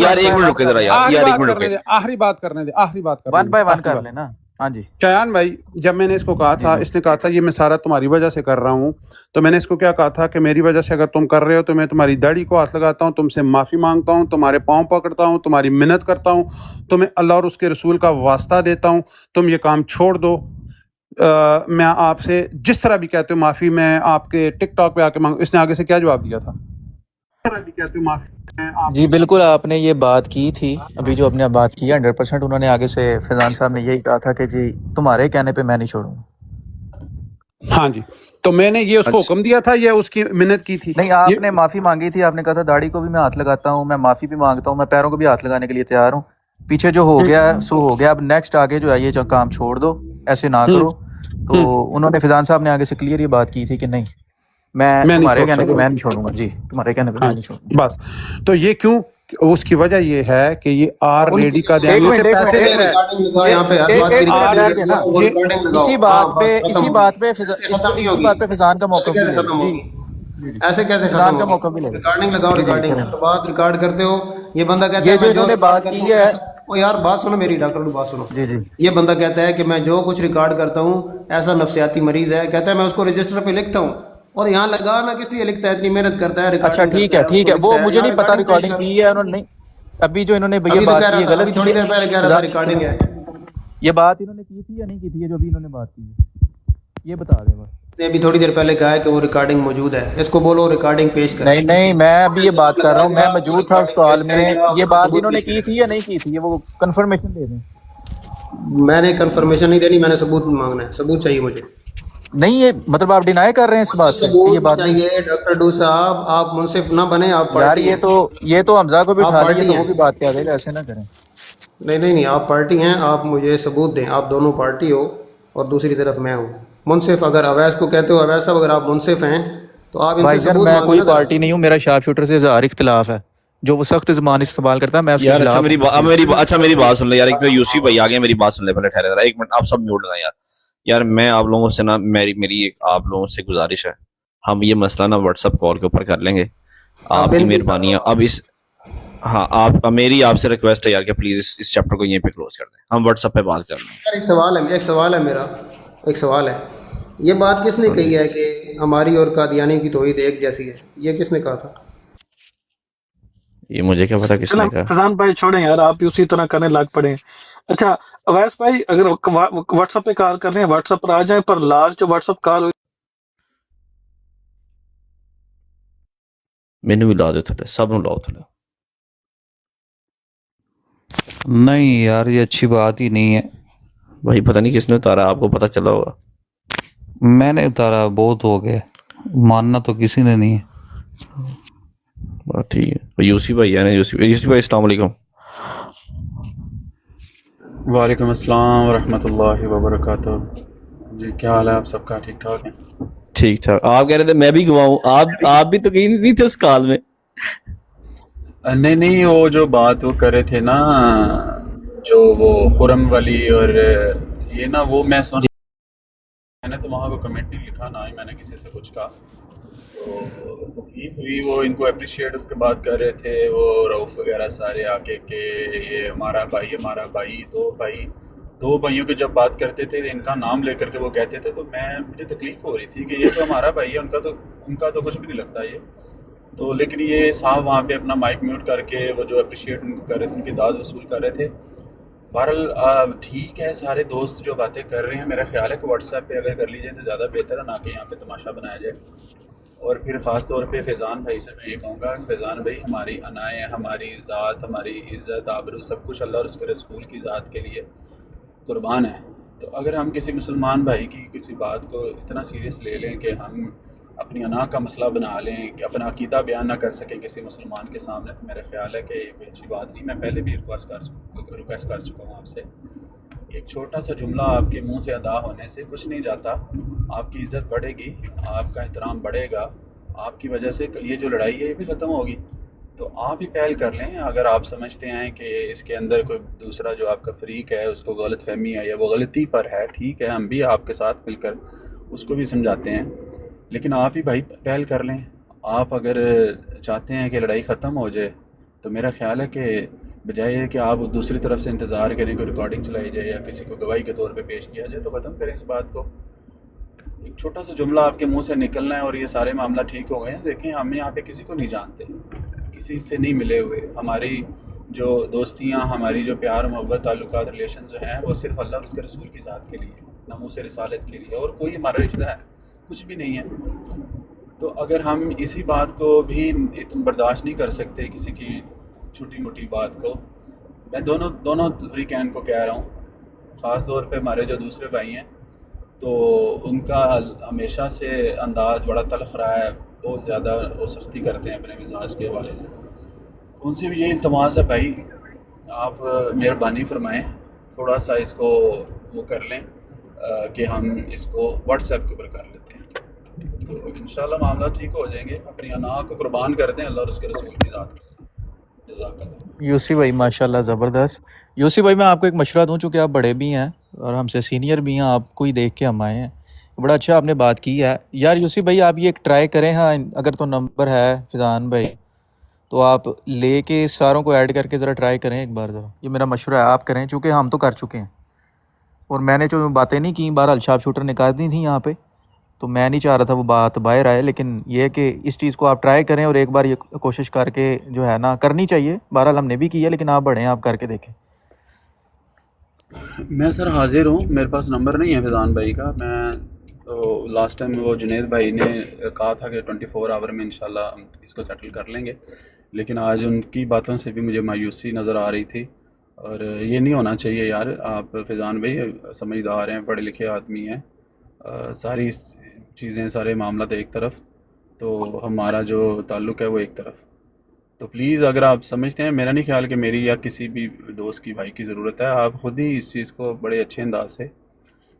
یار ایک منٹ رکے ذرا, یار ایک منٹ رکے. آخری بات کرنے دے. ون بائی ون کر لینا. ہاں جی شایان بھائی, جب میں نے اس کو کہا تھا, اس نے کہا تھا یہ میں سارا تمہاری وجہ سے کر رہا ہوں, تو میں نے اس کو کیا کہا تھا کہ میری وجہ سے اگر تم کر رہے ہو تو میں تمہاری داڑھی کو ہاتھ لگاتا ہوں, تم سے معافی مانگتا ہوں, تمہارے پاؤں پکڑتا ہوں, تمہاری منت کرتا ہوں, تمہیں اللہ اور اس کے رسول کا واسطہ دیتا ہوں, تم یہ کام چھوڑ دو. میں آپ سے جس طرح بھی کہتے ہو معافی میں آپ کے ٹک ٹاک پہ آ کے مانگ. اس نے آگے سے کیا جواب دیا تھا؟ جی بالکل, آپ نے یہ بات کی تھی ابھی جو آپ نے بات کی 100%. انہوں نے آگے سے فیضان صاحب نے یہی کہا تھا کہ جی تمہارے کہنے پہ میں نہیں چھوڑوں گا. ہاں جی, تو میں نے یہ اس کو حکم دیا تھا یا اس کی منت کی تھی؟ نہیں, آپ نے معافی مانگی تھی. آپ نے کہا تھا داڑھی کو بھی میں ہاتھ لگاتا ہوں, میں معافی بھی مانگتا ہوں, میں پیروں کو بھی ہاتھ لگانے کے لیے تیار ہوں. پیچھے جو ہو گیا سو ہو گیا, اب نیکسٹ آگے جو ہے یہ جو کام چھوڑ دو, ایسے نہ کرو. تو انہوں نے فیضان صاحب نے آگے سے کلیئر یہ بات کی تھی کہ نہیں میں تمہارے کہنے پہ میں نہیں چھوڑوں گا. جی تمہارے کہنے پہ میں نہیں چھوڑوں گا. بس تو یہ کیوں, اس کی وجہ یہ ہے کہ یہ آر لیڈی کا سے پیسے لے رہا ہے. اسی بات پہ فیضان کا موقع بھی لے. ایسے کیسے ختم ہوگی؟ ریکارڈنگ لگاؤ, ریکارڈنگ تو بات ریکارڈ کرتے ہو. یہ بندہ کہتا ہے جو انہوں نے بات کی ہے, یار بات سنو میری, ڈاکٹر بات سنو. جی جی, یہ بندہ کہتا ہے کہ میں جو کچھ ریکارڈ کرتا ہوں ایسا نفسیاتی مریض ہے, کہتا ہے میں اس کو رجسٹر پہ لکھتا ہوں, اور یہاں لگا نا کس لیے لکھتا ہے, اتنی محنت کرتا ہے. اچھا ٹھیک ہے, وہ مجھے نہیں پتا ریکارڈنگ کی ہے انہوں نے. ابھی جو انہوں نے یہ بات کی ہے غلط, تھوڑی دیر پہلے کہہ رہا تھا ریکارڈنگ ہے. یہ بات انہوں نے کی تھی یا نہیں کی تھی, یہ جو ابھی انہوں نے بات کی ہے یہ بتا دیں بس. نے ابھی تھوڑی دیر پہلے کہا ہے کہ وہ ریکارڈنگ موجود ہے, اس کو بولو ریکارڈنگ پیش کریں. نہیں, میں ابھی یہ بات کر رہا ہوں, میں موجود تھا اس کال میں. یہ بات انہوں نے کی تھی یا نہیں کی تھی, یہ وہ کنفرمیشن دے دیں. میں نے کنفرمیشن نہیں دینی, میں نے ثبوت مانگنا ہے, ثبوت چاہیے مجھے. نہیں, یہ مطلب آپ ڈینائی کر رہے ہیں اس بات سے, یہ بات چاہیے. ڈاکٹر ڈو صاحب آپ منصف نہ بنے, آپ یار یہ تو حمزہ کو بھی اٹھا لیے, تو وہ بھی بات کیا دے گا, ایسے نہ کریں. نہیں, آپ پارٹی ہیں, آپ مجھے ثبوت دیں. آپ دونوں پارٹی ہو اور دوسری طرف میں ہوں منصف. اگر اویس کو کہتے ہو اویس صاحب اگر آپ منصف ہیں تو آپ ان سے ثبوت میں کوئی پارٹی نہیں ہوں, میرا شارپ شوٹر سے ہزار اختلاف ہے, جو وہ سخت زبان استعمال کرتا ہے میں اس کے خلاف. میری بات سن لے یار, ایک تو یوسف بھائی آگے, میری بات سن لے پہلے, ٹھہرے ذرا ایک منٹ, آپ سب میوٹ لگائیں یار. میں آپ لوگوں سے نا, میری ایک آپ لوگوں سے گزارش ہے, ہم یہ مسئلہ نا واٹس ایپ کال کے اوپر کر لیں گے, آپ کی مہربانی ہے. اب اس ہاں میری آپ سے ریکویسٹ ہے یار کہ پلیز اس چیپٹر کو یہیں پہ کلوز کر دیں, ہم واٹس ایپ پہ بات کر لیں. ایک سوال ہے میرا, ایک سوال ہے. یہ بات کس نے کہی ہے کہ ہماری اور قادیانی کی توحید ایک جیسی ہے, یہ کس نے کہا تھا؟ یہ مجھے کیا پتا کس نے کہا. فیضان بھائی چھوڑیں یار, آپ بھی اسی طرح کرنے لگ پڑے. اچھا اویس بھائی, اگر واٹس ایپ پہ کال کر رہے ہیں واٹس ایپ پر آ جائیں, پر لاسٹ جو واٹس ایپ کال ہوئی مینو بھی لا دو تھے, سب نو لاؤ تھے. نہیں یار یہ اچھی بات ہی نہیں ہے بھائی, پتہ نہیں کس نے اتارا, آپ کو پتہ چلا ہوگا. میں نے اتارا, بہت ہو گیا, ماننا تو کسی نے نہیں ہے. بات ٹھیک ہے. یوسف بھائی ہے نا, یوسف بھائی السلام علیکم. وعلیکم السلام ورحمۃ اللہ وبرکاتہ. جی کیا حال ہے آپ سب کا, ٹھیک ٹھاک ہیں؟ ٹھیک ٹھاک. آپ کہہ رہے تھے میں بھی گواہ ہوں, آپ بھی تو کہیں نہیں تھے اس کال میں. نہیں, وہ جو بات وہ کر رہے تھے نا, جو وہ خرم والی, اور یہ نا وہ میں سن, میں نے تو وہاں کو کمنٹ نہیں لکھا, نہ ہی میں نے کسی سے کچھ کہا. تو ہوئی وہ ان کو اپریشیٹ کے بات کر رہے تھے, وہ روف وغیرہ سارے آ کے کہ یہ ہمارا بھائی. دو بھائیوں کی جب بات کرتے تھے ان کا نام لے کر کے وہ کہتے تھے, تو مجھے تکلیف ہو رہی تھی کہ یہ تو ہمارا بھائی ہے, ان کا تو کچھ بھی نہیں لگتا یہ تو. لیکن یہ صاحب وہاں پہ اپنا مائک میوٹ کر کے وہ جو اپریشیٹ ان کو کر رہے تھے, ان کی داد وصول کر رہے تھے. بہرحال ٹھیک ہے, سارے دوست جو باتیں کر رہے ہیں, میرا خیال ہے کہ واٹس ایپ پہ اگر کر لی جائے تو زیادہ بہتر ہے, نہ کہ یہاں پہ تماشا بنایا جائے. اور پھر خاص طور پہ فیضان بھائی سے میں یہ کہوں گا، فیضان بھائی ہماری انائیں، ہماری ذات، ہماری عزت آبرو سب کچھ اللہ اور اس کے رسول کی ذات کے لیے قربان ہے. تو اگر ہم کسی مسلمان بھائی کی کسی بات کو اتنا سیریس لے لیں کہ ہم اپنی انا کا مسئلہ بنا لیں، کہ اپنا عقیدہ بیان نہ کر سکیں کسی مسلمان کے سامنے، تو میرا خیال ہے کہ یہ کوئی اچھی بات نہیں. میں پہلے بھی ریکویسٹ کر چکا ہوں آپ سے. ایک چھوٹا سا جملہ آپ کے منہ سے ادا ہونے سے کچھ نہیں جاتا. آپ کی عزت بڑھے گی، آپ کا احترام بڑھے گا، آپ کی وجہ سے یہ جو لڑائی ہے یہ بھی ختم ہوگی. تو آپ ہی پہل کر لیں. اگر آپ سمجھتے ہیں کہ اس کے اندر کوئی دوسرا جو آپ کا فریق ہے اس کو غلط فہمی ہے یا وہ غلطی پر ہے، ٹھیک ہے، ہم بھی آپ کے ساتھ مل کر اس کو بھی سمجھاتے ہیں، لیکن آپ ہی بھائی پہل کر لیں. آپ اگر چاہتے ہیں کہ لڑائی ختم ہو جائے تو میرا خیال ہے کہ بجائے کہ آپ دوسری طرف سے انتظار کریں کہ ریکارڈنگ چلائی جائے یا کسی کو گواہی کے طور پہ پیش کیا جائے، تو ختم کریں اس بات کو. ایک چھوٹا سا جملہ آپ کے منہ سے نکلنا ہے اور یہ سارے معاملہ ٹھیک ہو گئے ہیں. دیکھیں ہم یہاں پہ کسی کو نہیں جانتے، کسی سے نہیں ملے ہوئے. ہماری جو دوستیاں، ہماری جو پیار محبت تعلقات ریلیشن جو ہیں وہ صرف اللہ اور اس کے رسول کی ذات کے لیے، ناموس رسالت کے لیے، اور کوئی ہمارا رشتہ ہے کچھ بھی نہیں ہے. تو اگر ہم اسی بات کو بھی اتنا برداشت نہیں کر سکتے، کسی کی چھوٹی موٹی بات کو، میں دونوں فریقین کو کہہ رہا ہوں، خاص طور پہ ہمارے جو دوسرے بھائی ہیں تو ان کا ہمیشہ سے انداز بڑا تلخ رہا ہے، بہت زیادہ وہ سختی کرتے ہیں اپنے مزاج کے حوالے سے. ان سے بھی یہ التماس ہے بھائی آپ مہربانی فرمائیں، تھوڑا سا اس کو وہ کر لیں کہ ہم اس کو واٹس ایپ کے اوپر کر لیتے ہیں، تو انشاءاللہ معاملہ ٹھیک ہو جائیں گے. اپنی انا کو قربان کر دیں اللہ اور اس کے رسول کی ذات. جزاک اللہ. یوسی بھائی ماشاءاللہ زبردست. یوسی بھائی میں آپ کو ایک مشورہ دوں، چونکہ آپ بڑے بھی ہیں اور ہم سے سینئر بھی ہیں، آپ کو ہی دیکھ کے ہم آئے ہیں. بڑا اچھا آپ نے بات کی ہے یار. یوسی بھائی آپ یہ ایک ٹرائی کریں، ہاں اگر تو نمبر ہے فیضان بھائی تو آپ لے کے ساروں کو ایڈ کر کے ذرا ٹرائی کریں ایک بار ذرا. یہ میرا مشورہ ہے، آپ کریں، چونکہ ہم تو کر چکے ہیں اور میں نے جو باتیں نہیں کی، بہرحال شارپ شوٹر نے کر دی تھیں یہاں پہ، تو میں نہیں چاہ رہا تھا وہ بات باہر آئے. لیکن یہ کہ اس چیز کو آپ ٹرائی کریں اور ایک بار یہ کوشش کر کے جو ہے نا کرنی چاہیے. بہرحال ہم نے بھی کی ہے، لیکن آپ بڑھے ہیں، آپ کر کے دیکھیں. میں سر حاضر ہوں، میرے پاس نمبر نہیں ہے فیضان بھائی کا. میں لاسٹ ٹائم وہ جنید بھائی نے کہا تھا کہ 24 آور میں انشاءاللہ ہم اس کو سیٹل کر لیں گے، لیکن آج ان کی باتوں سے بھی مجھے مایوسی نظر آ رہی تھی. اور یہ نہیں ہونا چاہیے یار. آپ فیضان بھائی سمجھدار ہیں، پڑھے لکھے آدمی ہیں، ساری چیزیں، سارے معاملات ایک طرف، تو ہمارا جو تعلق ہے وہ ایک طرف. تو پلیز اگر آپ سمجھتے ہیں، میرا نہیں خیال کہ میری یا کسی بھی دوست کی بھائی کی ضرورت ہے. آپ خود ہی اس چیز کو بڑے اچھے انداز سے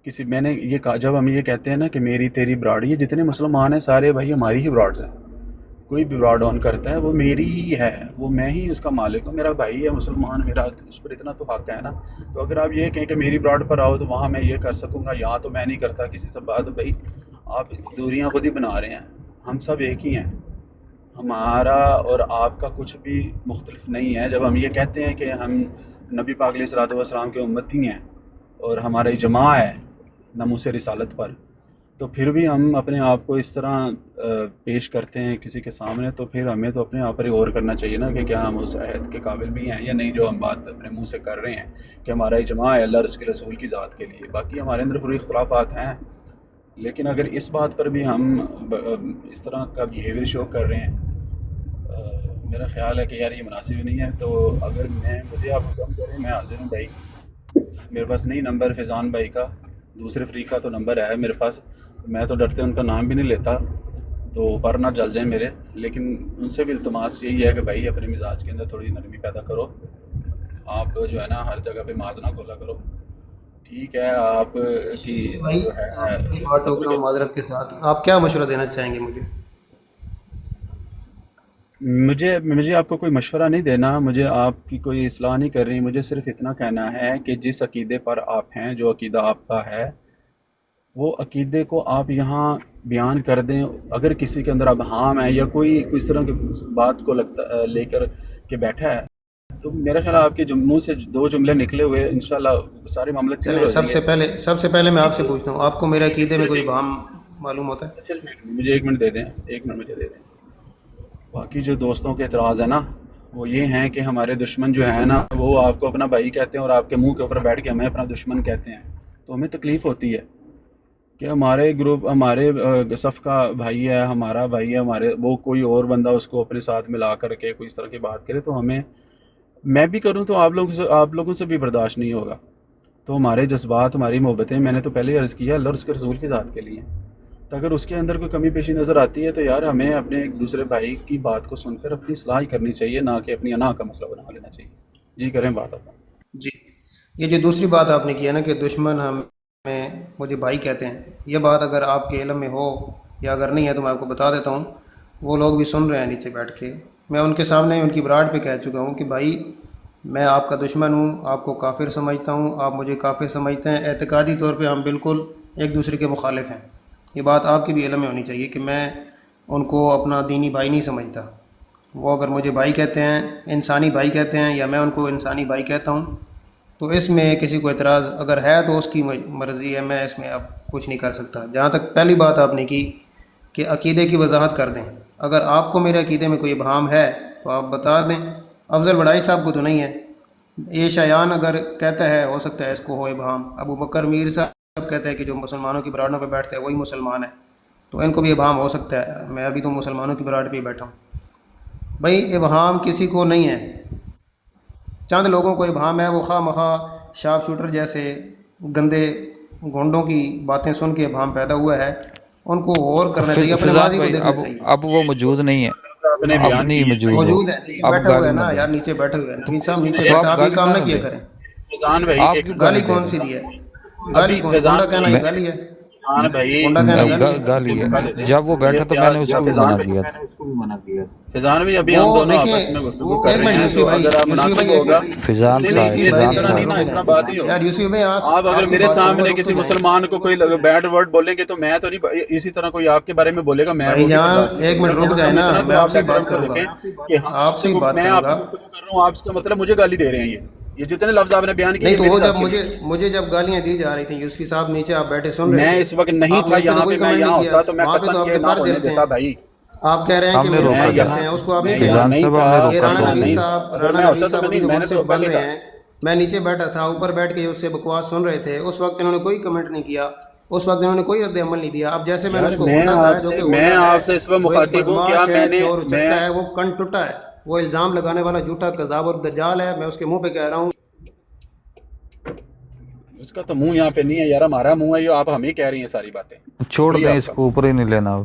میں نے یہ کہا، جب ہم یہ کہتے ہیں نا کہ میری تیری براڈ، یہ جتنے مسلمان ہیں سارے بھائی ہماری ہی براڈز ہیں. کوئی بھی براڈ آن کرتا ہے وہ میری ہی ہے، وہ میں ہی اس کا مالک ہوں، میرا بھائی ہے مسلمان، میرا اس پر اتنا تو حق ہے نا. تو اگر آپ یہ کہیں کہ میری براڈ پر آؤ تو وہاں میں یہ کر سکوں گا، یہاں تو میں نہیں کرتا کسی سے بات، بھائی آپ دوریاں خود ہی بنا رہے ہیں. ہم سب ایک ہی ہیں، ہمارا اور آپ کا کچھ بھی مختلف نہیں ہے. جب ہم یہ کہتے ہیں کہ ہم نبی پاک علیہ الصلوۃ والسلام کے امتی ہیں اور ہمارا اجماع ہے ناموس رسالت پر، تو پھر بھی ہم اپنے آپ کو اس طرح پیش کرتے ہیں کسی کے سامنے، تو پھر ہمیں تو اپنے آپ پر غور کرنا چاہیے نا کہ کیا ہم اس عہد کے قابل بھی ہیں یا نہیں، جو ہم بات اپنے منہ سے کر رہے ہیں کہ ہمارا اجماع ہے اللہ اور اس کے رسول کی ذات کے لیے. باقی ہمارے اندر پوری اختلافات ہیں، لیکن اگر اس بات پر بھی ہم اس طرح کا بیہیویئر شو کر رہے ہیں، میرا خیال ہے کہ یار یہ مناسب نہیں ہے. تو اگر مجھے آپ کم کریں، میں حاضر ہوں بھائی. میرے پاس نہیں نمبر فیضان بھائی کا، دوسرے فریق کا تو نمبر ہے میرے پاس. میں تو ڈرتے ان کا نام بھی نہیں لیتا تو پر نہ جل جائیں میرے، لیکن ان سے بھی التماس یہی ہے کہ بھائی اپنے مزاج کے اندر تھوڑی نرمی پیدا کرو. آپ جو ہے نا ہر جگہ پہ ماز نہ کھولا کرو. ٹھیک ہے، آپ کی بھائی جو ہے آپ کی بات ٹوک رہا ہوں معذرت کے ساتھ، آپ کیا مشورہ دینا چاہیں گے مجھے؟ مجھے آپ کو کوئی مشورہ نہیں دینا، مجھے آپ کی کوئی اصلاح نہیں کر رہی. مجھے صرف اتنا کہنا ہے کہ جس عقیدے پر آپ ہیں، جو عقیدہ آپ کا ہے، وہ عقیدے کو آپ یہاں بیان کر دیں. اگر کسی کے اندر ابہام ہے یا کوئی اس طرح کی بات کو لے کر کے بیٹھا ہے، تو میرا خیال آپ کے منہ سے 2 جملے نکلے ہوئے انشاءاللہ سارے معاملے کلیئر ہو جائیں گے. سب سے پہلے میں آپ سے پوچھتا ہوں، آپ کو میرے عقیدے میں کوئی ابہام معلوم ہوتا ہے؟ صرف مجھے 1 منٹ دے دیں، 1 منٹ مجھے دے دیں. باقی جو دوستوں کے اعتراض ہے نا، وہ یہ ہیں کہ ہمارے دشمن جو ہیں نا، وہ آپ کو اپنا بھائی کہتے ہیں اور آپ کے منہ کے اوپر بیٹھ کے ہمیں اپنا دشمن کہتے ہیں، تو ہمیں تکلیف ہوتی ہے. کہ ہمارے گروپ ہمارے صف کا بھائی ہے، ہمارا بھائی ہے، ہمارے وہ کوئی اور بندہ اس کو اپنے ساتھ ملا کر کے کوئی اس طرح کی بات کرے تو ہمیں، میں بھی کروں تو آپ لوگوں سے بھی برداشت نہیں ہوگا. تو ہمارے جذبات، ہماری محبتیں، میں نے تو پہلے ہی عرض کیا، اللہ اور اس کے رسول کی ذات کے لیے. تو اگر اس کے اندر کوئی کمی پیشی نظر آتی ہے تو یار ہمیں اپنے ایک دوسرے بھائی کی بات کو سن کر اپنی اصلاح ہی کرنی چاہیے، نہ کہ اپنی انا کا مسئلہ بنا لینا چاہیے. جی کریں بات آپ. جی، یہ جو دوسری بات آپ نے کی ہے نا کہ دشمن ہمیں مجھے بھائی کہتے ہیں، یہ بات اگر آپ کے علم میں ہو یا اگر نہیں ہے تو میں آپ کو بتا دیتا ہوں. وہ لوگ بھی سن رہے ہیں نیچے بیٹھ کے، میں ان کے سامنے ان کی براٹ پہ کہہ چکا ہوں کہ بھائی میں آپ کا دشمن ہوں، آپ کو کافر سمجھتا ہوں، آپ مجھے کافر سمجھتے ہیں، اعتقادی طور پہ ہم بالکل ایک دوسرے کے مخالف ہیں. یہ بات آپ کے بھی علم میں ہونی چاہیے کہ میں ان کو اپنا دینی بھائی نہیں سمجھتا. وہ اگر مجھے بھائی کہتے ہیں، انسانی بھائی کہتے ہیں، یا میں ان کو انسانی بھائی کہتا ہوں، تو اس میں کسی کو اعتراض اگر ہے تو اس کی مرضی ہے، میں اس میں اب کچھ نہیں کر سکتا. جہاں تک پہلی بات آپ نے کی کہ عقیدے کی وضاحت کر دیں، اگر آپ کو میرے عقیدے میں کوئی ابہام ہے تو آپ بتا دیں. افضل بڑائی صاحب کو تو نہیں ہے. یہ شایان اگر کہتا ہے ہو سکتا ہے اس کو ہو ابہام. ابو بکر میر صاحب کہتے ہیں کہ جو مسلمانوں کی براڑوں پہ بیٹھتے ہیں وہی مسلمان ہے، تو ان کو بھی ابہام ہو سکتا ہے. میں ابھی تو مسلمانوں کی براڑ پہ ہی بیٹھا ہوں. بھائی ابہام کسی کو نہیں ہے، چند لوگوں کو ابہام ہے، وہ خواہ مخواہ شارپ شوٹر جیسے گندے گونڈوں کی باتیں سن کے ابہام پیدا ہوا ہے. ان کو غور کرنا چاہیے، اپنے فیضان ماضی کو بھائی دیکھنا اب چاہیے. اب وہ موجود نہیں ہے، آپ نے اب بیان نہیں کی ہے موجود بھائی. وہ، موجود ہے، نیچے اب بیٹھے ہوئے گالی ہیں نہ نا دیں. یار، نیچے بیٹھے ہوئے ہیں. تو نبی صاحب اس نیچے میں تو بیٹھے، آپ آپ یہ گالی کام نہ نہ کیا دیں، کریں. فیضان بھائی آپ ایک کیوں گالی دے کون رہے سی ہیں؟ دی ہے؟ ابھی گالی کون؟ فیضان کونڈا کہنا بھائی، یہ میں گالی ہے؟ فیضان بھائی کونڈا کہنا گالی ہے؟ گالی موقع ہے، دے دیں. جب وہ یہ بیٹھا تو میں نے اس یا کو بھی فیضان منع بھائی، کیا تھا. فیضان بھائی ابھی وہ ہم دونوں دیکھیں، آپس میں گفتگو کر ایک رہے منٹ ہیں، یوسف تو بھائی، اگر آپ یوسف مناسب بھائی ہوگا. فیضان نہیں یوسف صاحب، نہیں، بھائی اس فیضان طرح نہیں صاحب، نا، اس طرح بات نہیں یار ہوگی. یوسف بھائی آپ اگر آپ سے میرے بات کروں گا، سامنے رک تو کسی جائیں. مسلمان کو کوئی بیڈ ورڈ بولیں گے تو میں تو نہیں اسی طرح کوئی آپ کے بارے میں بولے گا، میں بھائی وہ بھی جان برداشت نہیں ایک کروں گا. منٹ رک میرے جائیں سامنے نا، اتنا میں تو آپ آپ سے ہی بات ڈیکورم کروں گا، رکھیں کہ ہم آپ سے ہی بات میں کروں آپ سے گا. گفتگو کر رہا ہوں، آپ اس کا مطلب مجھے گالی دے رہے ہیں. یہ جتنے لفظ آپ نے بیان کیے نہیں یہ تو میری وہ ذات جب کے لیے. مجھے جب گالیاں دی جا رہی تھیں یوسفی صاحب نیچے آپ بیٹھے سن رہے میں تھے، اس وقت نہیں آپ تھا نے اس پہ تو یہاں کوئی پہ، میں کمنٹ یہاں نہیں کیا. ہوتا تو میں وہاں پہ تو قطعاً آپ یہ کے نہ پر ہونے جلتے دیتا ہیں. بھائی. آپ کہہ رہے ہیں ہم کہ نے میرے میں روکا پر تھا. جلتے یہاں ہیں، اس کو آپ نہیں میں کہہ یہاں رہے. فیضان نہیں صاحب تھا. ہم نے یہ روکا رانا تھا. میں نوید نہیں، صاحب، اگر رانا میں نوید ہوتا تو صاحب میں ابھی نہیں، جو میں نے منصف تو بن پہلے رہے کہا. ہیں، میں نیچے بیٹھا تھا، اوپر بیٹھ کے اس سے بکواس سن رہے تھے، اس وقت انہوں نے کوئی کمنٹ نہیں کیا، اس وقت انہوں نے کوئی رد عمل نہیں دیا. اب جیسے میں نے اس یار کو ہونڈا کہا ہے، جو کہ میں ہونڈا ہے، آپ سے اس وقت وہ ایک مخاطب ہوں. کیا بدماش ہے، میں نے چور میں اچکا ہے، وہ کن ٹوٹا ہے، وہ الزام لگانے والا جھوٹا کذاب اور دجال ہے. میں اس کے منہ پہ کہہ رہا ہوں. اس کا تو منہ یہاں پہ نہیں ہے یار، ہمارا منہ ہے، یہ آپ ہمیں کہہ رہی ہیں ساری باتیں. چھوڑ شکریہ دیں، آپ اس کا. کو اوپر ہی نہیں لینا اب.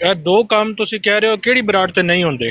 ਇਹ ਦੋ ਕੰਮ ਤੁਸੀਂ ਕਹਿ ਰਹੇ ਹੋ ਕਿਹੜੀ ਬਰਾੜ ਤੇ ਨਹੀਂ ਹੁੰਦੇ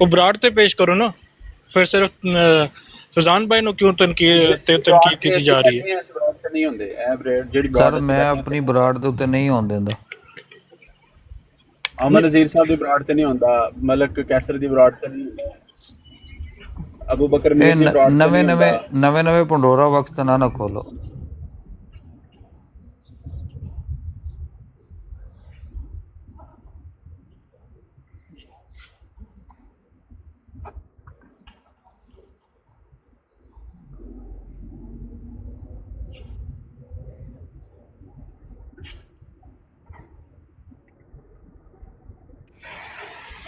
ਉਹ ਬਰਾੜ ਤੇ ਪੇਸ਼ ਕਰੋ ਨਾ ਫਿਰ ਸਿਰਫ ਫਜ਼ਾਨ ਭਾਈ ਨੂੰ ਕਿਉਂ ਤਨਕੀਦ ਕੀਤੀ ਜਾ ਰਹੀ ਹੈ। ਇਸ ਬਰਾੜ ਤੇ ਨਹੀਂ ਹੁੰਦੇ ਇਹ ਬਰਾੜ ਜਿਹੜੀ ਸਰ ਬਰਾੜ ਮੈਂ ਆਪਣੀ ਬਰਾੜ ਦੇ ਉੱਤੇ ਨਹੀਂ ਆਉਣ ਦਿੰਦਾ। ਅਮਨ ਨਜ਼ੀਰ ਸਾਹਿਬ ਦੀ ਬਰਾੜ ਤੇ ਨਹੀਂ ਹੁੰਦਾ, ਮਲਕ ਕੈਸਰ ਦੀ ਬਰਾੜ ਤੇ ਨਹੀਂ, ਅਬੂ ਬਕਰ ਮੀਰ ਦੀ ਬਰਾੜ ਤੇ ਨਹੀਂ ਹੁੰਦਾ। ਨਵੇਂ ਪੰਡੋਰਾ ਵਕਤ ਨਾ ਖੋਲੋ।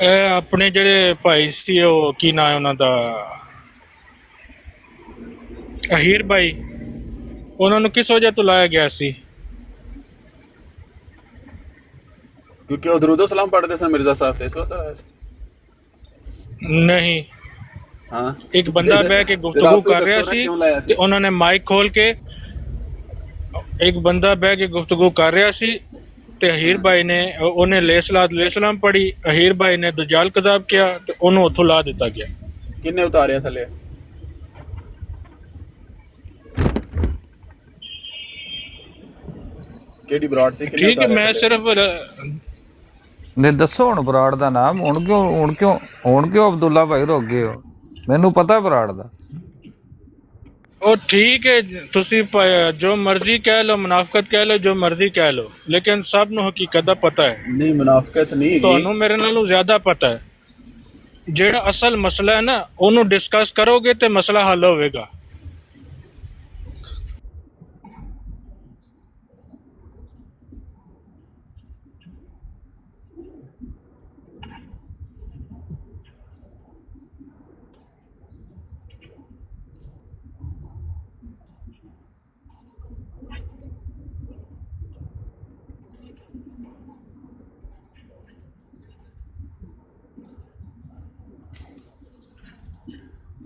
ਇਹ ਆਪਣੇ ਜਿਹੜੇ ਭਾਈ ਸੀ ਉਹ ਕੀ ਨਾਂ ਹੈ ਉਹਨਾਂ ਦਾ ਅਹੀਰ ਭਾਈ ਉਹਨਾਂ ਨੂੰ ਕਿਸ ਵਜ੍ਹਾ ਤੋਂ ਲਾਇਆ ਗਿਆ ਸੀ? ਕਿਉਂਕਿ ਉਹ ਦਰੂਦ ਸਲਾਮ ਪੜ੍ਹਦੇ ਸਨ ਮਿਰਜ਼ਾ ਸਾਹਿਬ ਤੇ ਇਸ ਵਾਸਤੇ ਲਾਇਆ ਸੀ। ਨਹੀਂ ਹਾਂ ਇੱਕ ਬੰਦਾ ਬਹਿ ਕੇ ਗੁਫ਼ਤਗੂ ਕਰ ਰਿਹਾ ਸੀ ਤੇ ਉਹਨਾਂ ਨੇ ਮਾਈਕ ਖੋਲ ਕੇ ਇੱਕ ਬੰਦਾ ਬਹਿ ਕੇ ਗੁਫ਼ਤਗੂ ਕਰ ਰਿਹਾ ਸੀ ਤੇ ਅਹੀਰ ਭਾਈ ਨੇ ਉਹਨੇ ਸਲਾਮ ਪੜ੍ਹੀ ਅਹੀਰ ਭਾਈ ਨੇ ਦਜਾਲ ਕਜ਼ਾਬ ਕਿਹਾ ਤੇ ਉਹਨੂੰ ਉੱਥੋਂ ਲਾ ਦਿੱਤਾ ਗਿਆ। ਕਿੰਨੇ ਉਤਾਰਿਆ ਥੱਲੇ? ਕਿਹੜੀ ਬਰਾੜ ਸੀ? ਠੀਕ ਹੈ ਮੈਂ ਸਿਰਫ ਨੇ ਦੱਸੋ ਹੁਣ ਬਰਾੜ ਦਾ ਨਾਮ ਹੁਣ ਕਿਉਂ ਅਬਦੁੱਲਾ ਭਾਈ ਰੁਕ ਗਏ ਹੋ? ਮੈਨੂੰ ਪਤਾ ਬਰਾੜ ਦਾ। ਉਹ ਠੀਕ ਹੈ ਤੁਸੀਂ ਜੋ ਮਰਜ਼ੀ ਕਹਿ ਲਓ ਮੁਨਾਫਕਤ ਕਹਿ ਲਓ ਜੋ ਮਰਜ਼ੀ ਕਹਿ ਲਓ ਲੇਕਿਨ ਸਭ ਨੂੰ ਹਕੀਕਤ ਦਾ ਪਤਾ ਹੈ। ਨਹੀਂ ਮੁਨਾਫਕਤ ਨਹੀਂ, ਤੁਹਾਨੂੰ ਮੇਰੇ ਨਾਲੋਂ ਜ਼ਿਆਦਾ ਪਤਾ ਹੈ। ਜਿਹੜਾ ਅਸਲ ਮਸਲਾ ਹੈ ਨਾ ਉਹਨੂੰ ਡਿਸਕਸ ਕਰੋਗੇ ਤੇ ਮਸਲਾ ਹੱਲ ਹੋਵੇਗਾ।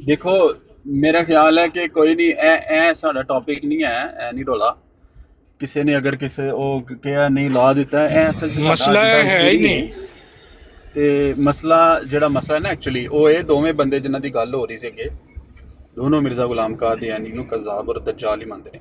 ਦੇਖੋ ਮੇਰਾ ਖਿਆਲ ਹੈ ਕਿ ਕੋਈ ਨਹੀਂ, ਇਹ ਸਾਡਾ ਟੌਪਿਕ ਨਹੀਂ ਹੈ, ਇਹ ਨਹੀਂ ਰੋਲਾ। ਕਿਸੇ ਨੇ ਅਗਰ ਕਿਸੇ ਉਹ ਕਿਹਾ ਨਹੀਂ ਲਾ ਦਿੱਤਾ, ਇਹ ਅਸਲ 'ਚ ਮਸਲਾ ਸਾਡਾ ਹੈ ਹੀ ਨਹੀਂ। ਤੇ ਮਸਲਾ ਜਿਹੜਾ ਮਸਲਾ ਹੈ ਨਾ ਐਕਚੁਅਲੀ ਉਹ ਇਹ ਦੋਵੇਂ ਬੰਦੇ ਜਿਨ੍ਹਾਂ ਦੀ ਗੱਲ ਹੋ ਰਹੀ ਸੀ ਅੱਗੇ, ਦੋਨੋਂ ਮਿਰਜ਼ਾ ਗੁਲਾਮ ਕਾਦੀਆਨੀ ਨੂੰ ਕਜ਼ਾਬ ਔਰ ਦੱਜਾਲ ਹੀ ਮੰਨਦੇ ਨੇ,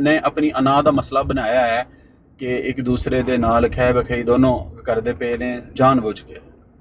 ਨੇ ਆਪਣੀ ਅਨਾ ਦਾ ਮਸਲਾ ਬਣਾਇਆ ਹੈ ਕਿ ਇੱਕ ਦੂਸਰੇ ਦੇ ਨਾਲ ਖਹਿ ਬਖਈ ਦੋਨੋਂ ਕਰਦੇ ਪਏ ਨੇ ਜਾਣਬੁੱਝ ਕੇ।